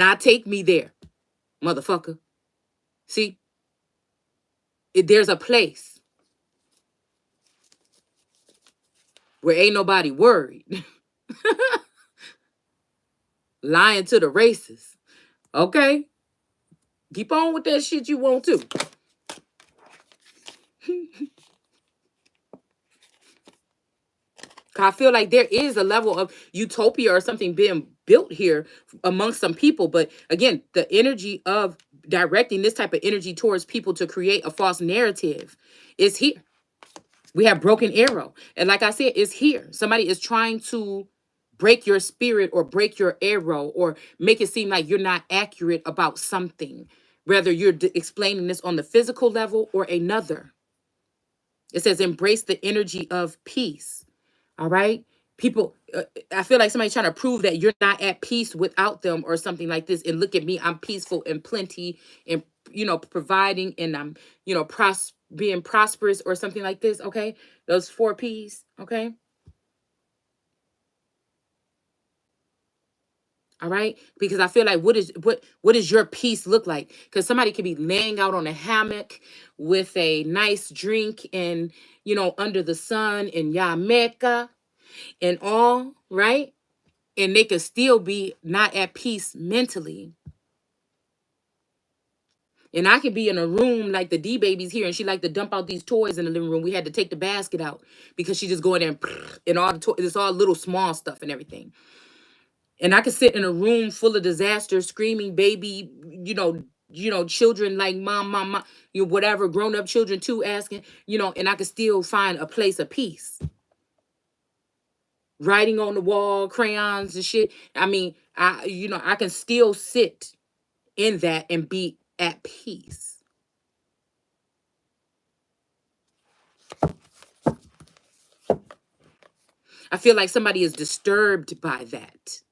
I take me there, motherfucker. See? There's a place where ain't nobody worried. Lying to the races. Okay? Keep on with that shit you want to. I feel like there is a level of utopia or something being built here amongst some people. But again, the energy of directing this type of energy towards people to create a false narrative is here. We have Broken Arrow. And like I said, it's here. Somebody is trying to break your spirit or break your arrow or make it seem like you're not accurate about something, whether you're explaining this on the physical level or another. It says embrace the energy of peace. All right. People, I feel like somebody's trying to prove that you're not at peace without them or something like this. And look at me, I'm peaceful and plenty and, providing, and I'm, being prosperous or something like this. Okay. Those 4 P's. Okay. All right. Because I feel like what does your peace look like? Because somebody could be laying out on a hammock with a nice drink and, under the sun in Jamaica and all, right? And they could still be not at peace mentally. And I could be in a room like the D baby's here, and she like to dump out these toys in the living room. We had to take the basket out because she just go in there and all the toys. It's all little small stuff and everything. And I could sit in a room full of disaster, screaming baby, children like mom, whatever, grown up children too, asking, and I could still find a place of peace. Writing on the wall, crayons and shit. I mean, I can still sit in that and be at peace. I feel like somebody is disturbed by that.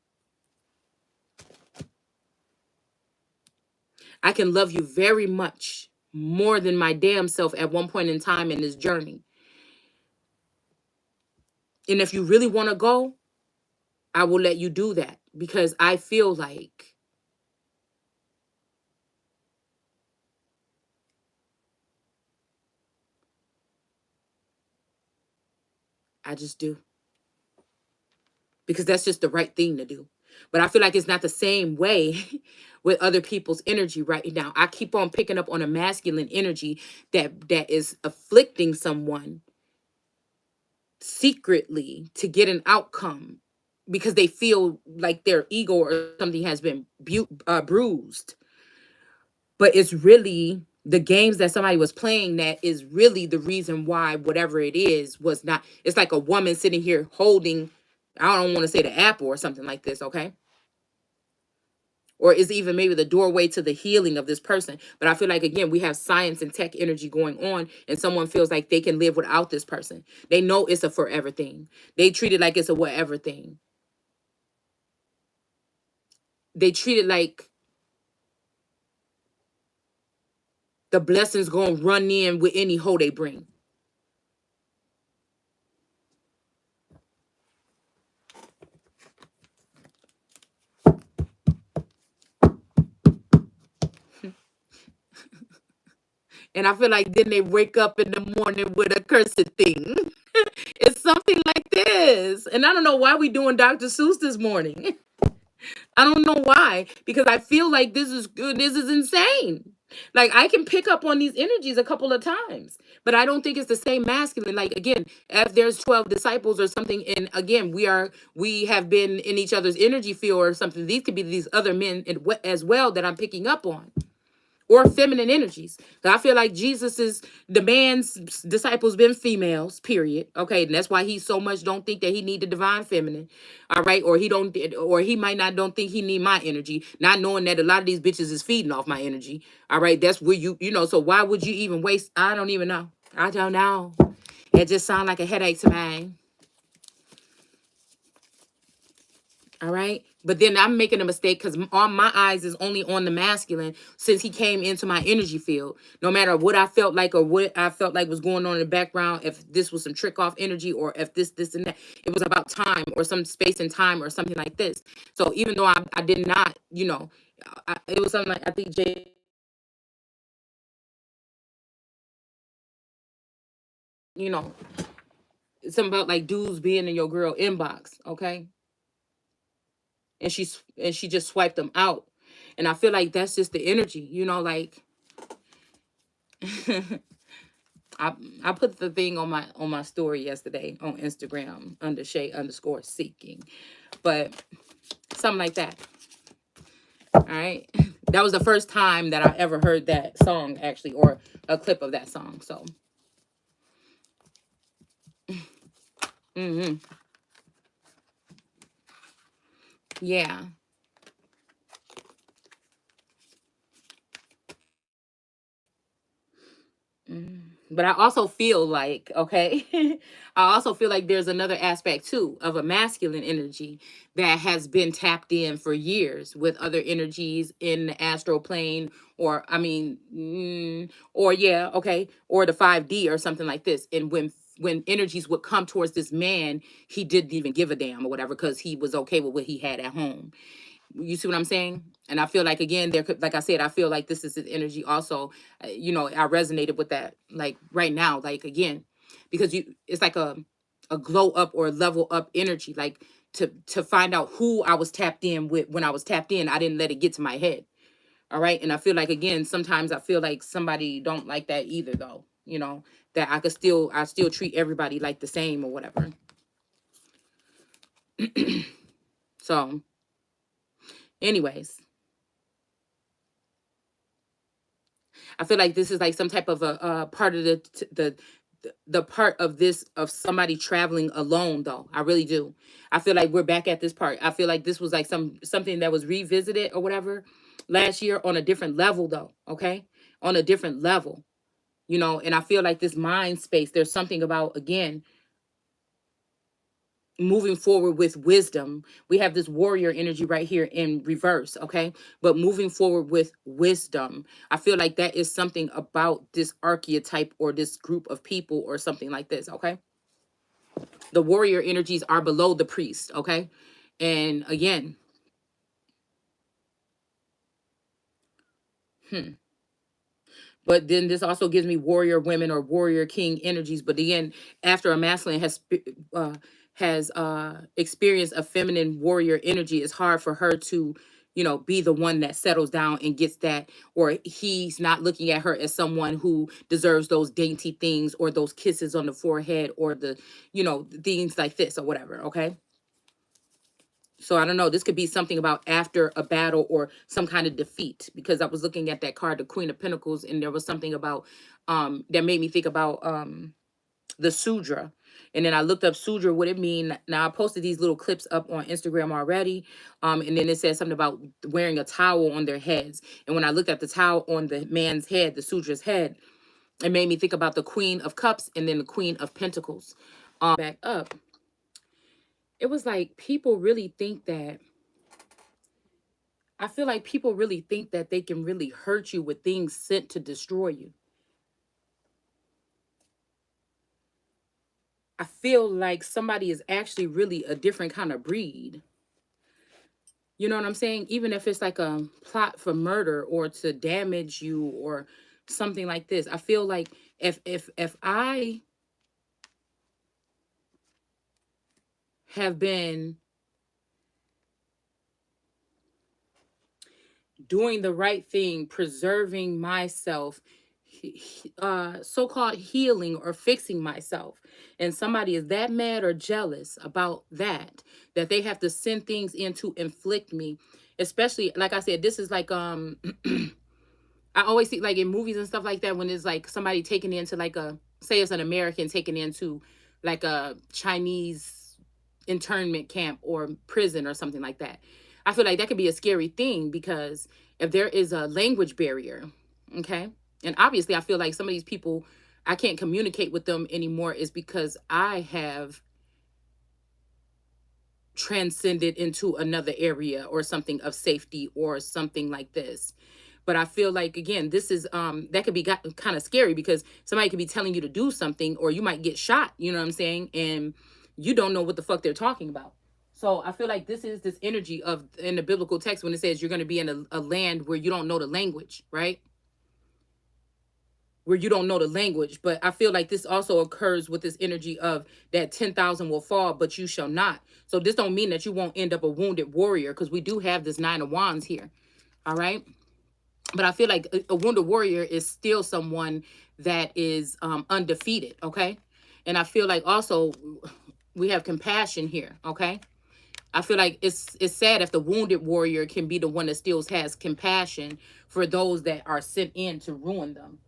I can love you very much more than my damn self at one point in time in this journey. And if you really want to go, I will let you do that because I feel like I just do. Because that's just the right thing to do. But I feel like it's not the same way with other people's energy right now. I keep on picking up on a masculine energy that is afflicting someone secretly to get an outcome because they feel like their ego or something has been bruised. But it's really the games that somebody was playing that is really the reason why whatever it is was not. It's like a woman sitting here holding, I don't want to say the apple or something like this, okay? Or is even maybe the doorway to the healing of this person. But I feel like, again, we have science and tech energy going on, and someone feels like they can live without this person. They know it's a forever thing. They treat it like it's a whatever thing. They treat it like the blessings gonna run in with any hoe they bring. And I feel like then they wake up in the morning with a cursed thing. It's something like this. And I don't know why we doing Dr. Seuss this morning. I don't know why. Because I feel like this is good. This is insane. Like I can pick up on these energies a couple of times. But I don't think it's the same masculine. Like again, if there's 12 disciples or something, and again, we have been in each other's energy field or something. These could be these other men as well that I'm picking up on. Or feminine energies. So I feel like the man's disciples been females, period. Okay, and that's why he so much don't think that he need the divine feminine. All right, or he might not don't think he need my energy, not knowing that a lot of these bitches is feeding off my energy. All right, that's where so why would you even waste? I don't even know. I don't know. It just sounds like a headache to me. All right. But then I'm making a mistake because all my eyes is only on the masculine since he came into my energy field. No matter what I felt like or what I felt like was going on in the background, if this was some trick off energy or if this, and that, it was about time or some space and time or something like this. So even though I did not, it was something like, I think Jay, something about like dudes being in your girl inbox. Okay. And she just swiped them out. And I feel like that's just the energy, like I put the thing on my story yesterday on Instagram under Shay_seeking. But something like that. All right. That was the first time that I ever heard that song actually, or a clip of that song. So Yeah. But I also feel like, okay, I also feel like there's another aspect too of a masculine energy that has been tapped in for years with other energies in the astral plane, or I mean, or yeah, okay, or the 5D or something like this. And when energies would come towards this man, he didn't even give a damn or whatever because he was okay with what he had at home. You see what I'm saying? And I feel like again, there could, like I said, I feel like this is his energy also. I resonated with that like right now, like again, because it's like a glow up or level up energy, like to find out who I was tapped in with. When I was tapped in, I didn't let it get to my head. All right. And I feel like again, sometimes I feel like somebody don't like that either though, that I still treat everybody like the same or whatever. So anyways, I feel like this is like some type of a part of the part of this of somebody traveling alone though. I really do. I feel like we're back at this part. I feel like this was like something that was revisited or whatever last year on a different level though, okay? On a different level. And I feel like this mind space, there's something about again moving forward with wisdom. We have this warrior energy right here in reverse, okay? But moving forward with wisdom, I feel like that is something about this archetype or this group of people or something like this, okay? The warrior energies are below the priest, okay? And again, hmm. But then this also gives me warrior women or warrior king energies. But again, after a masculine has experienced a feminine warrior energy, it's hard for her to, be the one that settles down and gets that, or he's not looking at her as someone who deserves those dainty things or those kisses on the forehead or things like this or whatever. Okay. So I don't know. This could be something about after a battle or some kind of defeat, because I was looking at that card, the Queen of Pentacles, and there was something about that made me think about the Sudra. And then I looked up Sudra, what it mean. Now I posted these little clips up on Instagram already. And then it said something about wearing a towel on their heads. And when I looked at the towel on the man's head, the Sudra's head, it made me think about the Queen of Cups and then the Queen of Pentacles. Back up. It was like people really think that I feel like people really think that they can really hurt you with things sent to destroy you. I feel like somebody is actually really a different kind of breed. You know what I'm saying? Even if it's like a plot for murder or to damage you or something like this. I feel like if I have been doing the right thing, preserving myself, so-called healing or fixing myself, and somebody is that mad or jealous about that they have to send things in to inflict me, especially like I said, this is like I always see like in movies and stuff like that when it's like somebody taken into like say it's an American taken into like a Chinese internment camp or prison or something like that. I feel like that could be a scary thing because if there is a language barrier, okay? And obviously I feel like some of these people I can't communicate with them anymore is because I have transcended into another area or something of safety or something like this. But I feel like again, this is that could be kind of scary because somebody could be telling you to do something or you might get shot, you know what I'm saying? And you don't know what the fuck they're talking about. So I feel like this is this energy of in the biblical text when it says you're going to be in a land where you don't know the language, right? Where you don't know the language. But I feel like this also occurs with this energy of that 10,000 will fall, but you shall not. So this don't mean that you won't end up a wounded warrior because we do have this 9 of Wands here. All right. But I feel like a wounded warrior is still someone that is undefeated. Okay. And I feel like also we have compassion here. Okay. I feel like it's sad if the wounded warrior can be the one that still has compassion for those that are sent in to ruin them.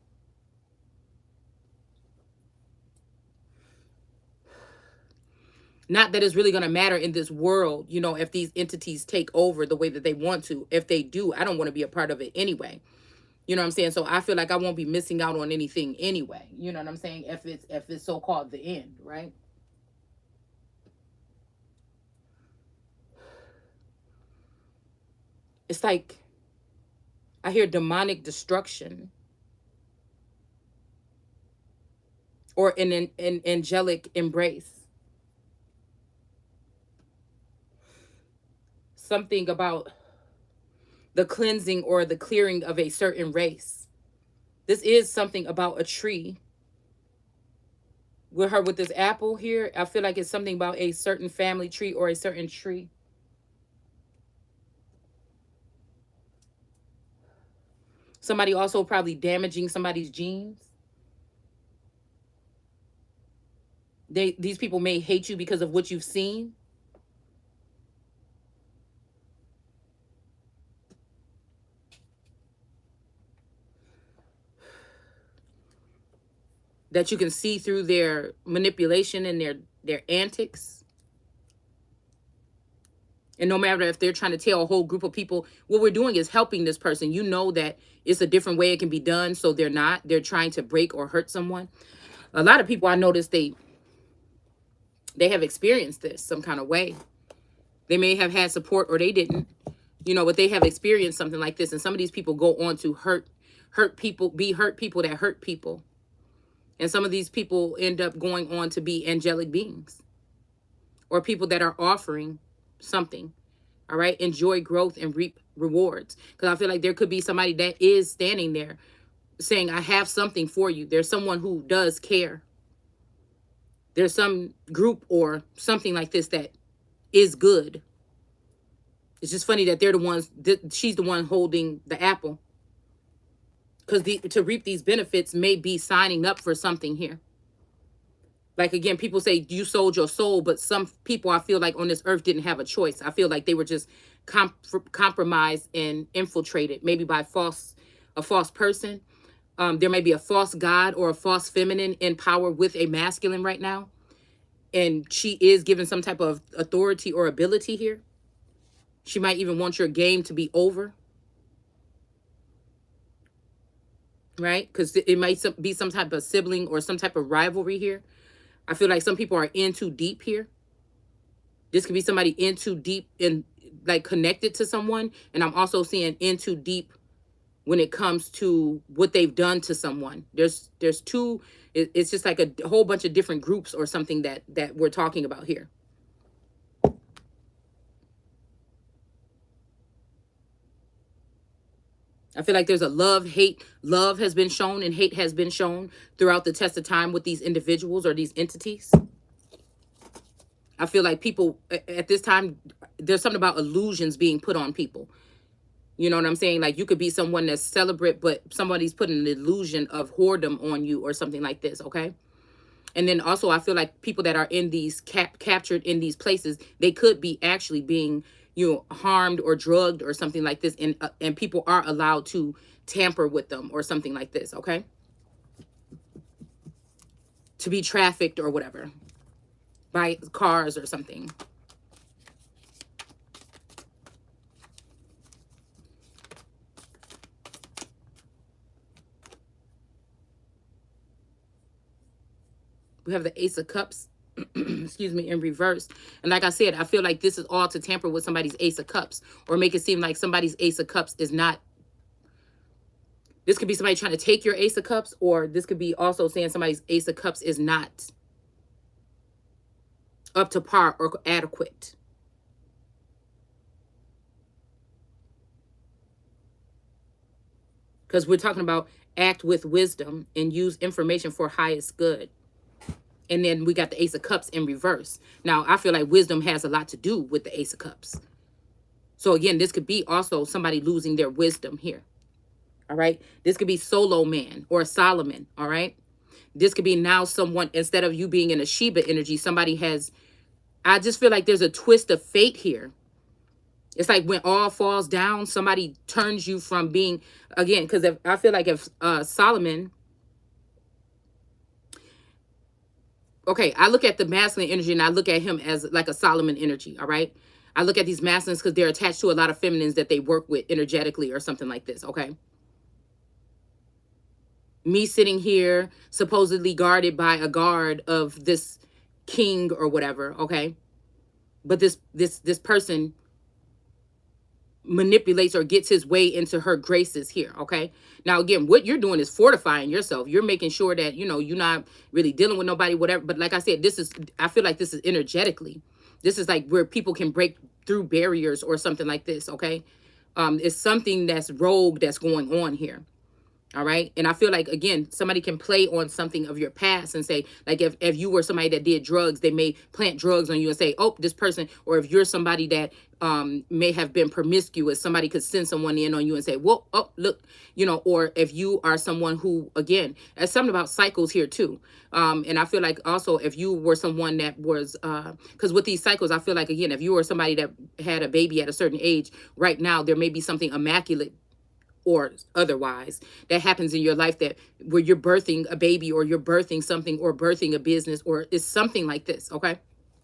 Not that it's really going to matter in this world, you know, if these entities take over the way that they want to. If they do, I don't want to be a part of it anyway. You know what I'm saying? So I feel like I won't be missing out on anything anyway. You know what I'm saying? If it's so called the end, right? It's like I hear demonic destruction or an angelic embrace. Something about the cleansing or the clearing of a certain race. This is something about a tree. With her with this apple here, I feel like it's something about a certain family tree or a certain tree. Somebody also probably damaging somebody's genes. These people may hate you because of what you've seen. That you can see through their manipulation and their antics. And no matter if they're trying to tell a whole group of people, what we're doing is helping this person. You know that it's a different way it can be done, so they're trying to break or hurt someone. A lot of people I noticed they have experienced this some kind of way. They may have had support or they didn't, you know, but they have experienced something like this. And some of these people go on to hurt people, be hurt people that hurt people. And some of these people end up going on to be angelic beings or people that are offering something. All right. Enjoy growth and reap rewards. Because I feel like there could be somebody that is standing there saying, I have something for you. There's someone who does care. There's some group or something like this that is good. It's just funny that they're the ones, she's the one holding the apple. Because to reap these benefits may be signing up for something here. Like, again, people say you sold your soul, but some people I feel like on this earth didn't have a choice. I feel like they were just compromised and infiltrated, maybe by a false person. There may be a false god or a false feminine in power with a masculine right now. And she is given some type of authority or ability here. She might even want your game to be over. Right? Because it might be some type of sibling or some type of rivalry here. I feel like some people are in too deep here. This could be somebody in too deep and like connected to someone. And I'm also seeing in too deep when it comes to what they've done to someone. There's two, it's just like a whole bunch of different groups or something that we're talking about here. I feel like there's a love-hate. Love has been shown and hate has been shown throughout the test of time with these individuals or these entities. I feel like people at this time, there's something about illusions being put on people. You know what I'm saying? Like, you could be someone that's celebrate, but somebody's putting an illusion of whoredom on you or something like this, okay? And then also, I feel like people that are in these captured in these places, they could be actually being, you know, harmed or drugged or something like this. And people are allowed to tamper with them or something like this, okay? To be trafficked or whatever by cars or something. We have the Ace of Cups, excuse me, in reverse. And like I said, I feel like this is all to tamper with somebody's Ace of Cups or make it seem like somebody's Ace of Cups is not. This could be somebody trying to take your Ace of Cups, or this could be also saying somebody's Ace of Cups is not up to par or adequate. Because we're talking about act with wisdom and use information for highest good. And then we got the Ace of Cups in reverse. Now, I feel like wisdom has a lot to do with the Ace of Cups. So again, this could be also somebody losing their wisdom here. All right. This could be Solo Man or Solomon. All right. This could be now someone, instead of you being in a Sheba energy, somebody has, I just feel like there's a twist of fate here. It's like when all falls down, somebody turns you from being, again, because I feel like if Solomon, okay, I look at the masculine energy and I look at him as like a Solomon energy, all right? I look at these masculines because they're attached to a lot of feminines that they work with energetically or something like this, okay? Me sitting here supposedly guarded by a guard of this king or whatever, okay? But this person manipulates or gets his way into her graces here, okay? Now again, what you're doing is fortifying yourself. You're making sure that, you know, you're not really dealing with nobody, whatever. But like I said, this is, I feel like this is energetically, this is like where people can break through barriers or something like this, okay? It's something that's rogue that's going on here. All right. And I feel like, again, somebody can play on something of your past and say, like, if you were somebody that did drugs, they may plant drugs on you and say, oh, this person, or if you're somebody that may have been promiscuous, somebody could send someone in on you and say, well, oh, look, you know, or if you are someone who, again, there's something about cycles here too. And I feel like also if you were someone that was, because with these cycles, I feel like, again, if you were somebody that had a baby at a certain age, right now, there may be something immaculate or otherwise that happens in your life that where you're birthing a baby or you're birthing something or birthing a business or it's something like this, okay?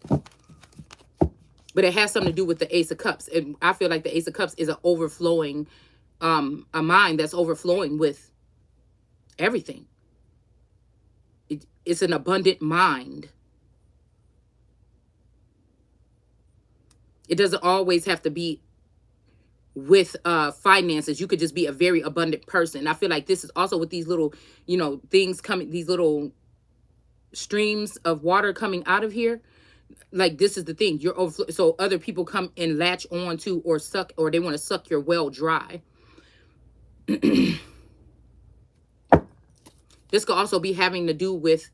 But it has something to do with the Ace of Cups. And I feel like the Ace of Cups is an overflowing, a mind that's overflowing with everything. It's an abundant mind. It doesn't always have to be with finances. You could just be a very abundant person. I feel like this is also with these little, you know, things coming, these little streams of water coming out of here. Like, this is the thing, you're over, so other people come and latch on to or suck, or they want to suck your well dry. This could also be having to do with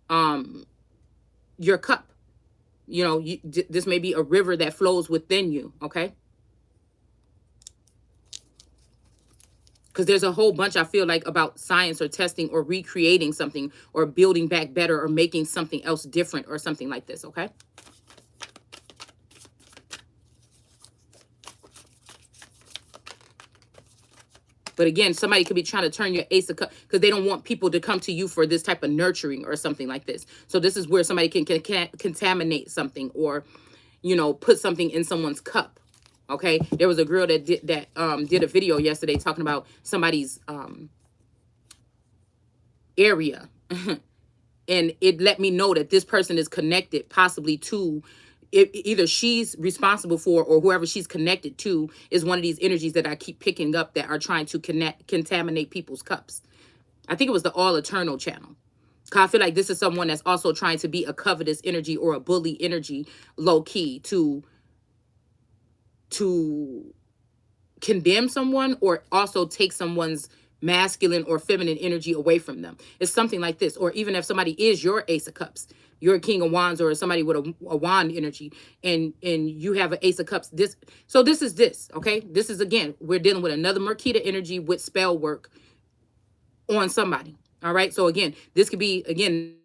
your cup. You know, this may be a river that flows within you, okay? Because there's a whole bunch, I feel like, about science or testing or recreating something or building back better or making something else different or something like this, okay? But again, somebody could be trying to turn your Ace of Cups because they don't want people to come to you for this type of nurturing or something like this. So this is where somebody can contaminate something or, you know, put something in someone's cup. Okay, there was a girl that did a video yesterday talking about somebody's area, and it let me know that this person is connected possibly to either she's responsible for or whoever she's connected to is one of these energies that I keep picking up that are trying to contaminate people's cups. I think it was the All Eternal channel. I feel like this is someone that's also trying to be a covetous energy or a bully energy, low key, to condemn someone or also take someone's masculine or feminine energy away from them. It's something like this. Or even if somebody is your Ace of Cups, you're a King of Wands or somebody with a wand energy, and you have an Ace of Cups. This is this, okay? This is, again, we're dealing with another Merkita energy with spell work on somebody. All right. So again, this could be, again,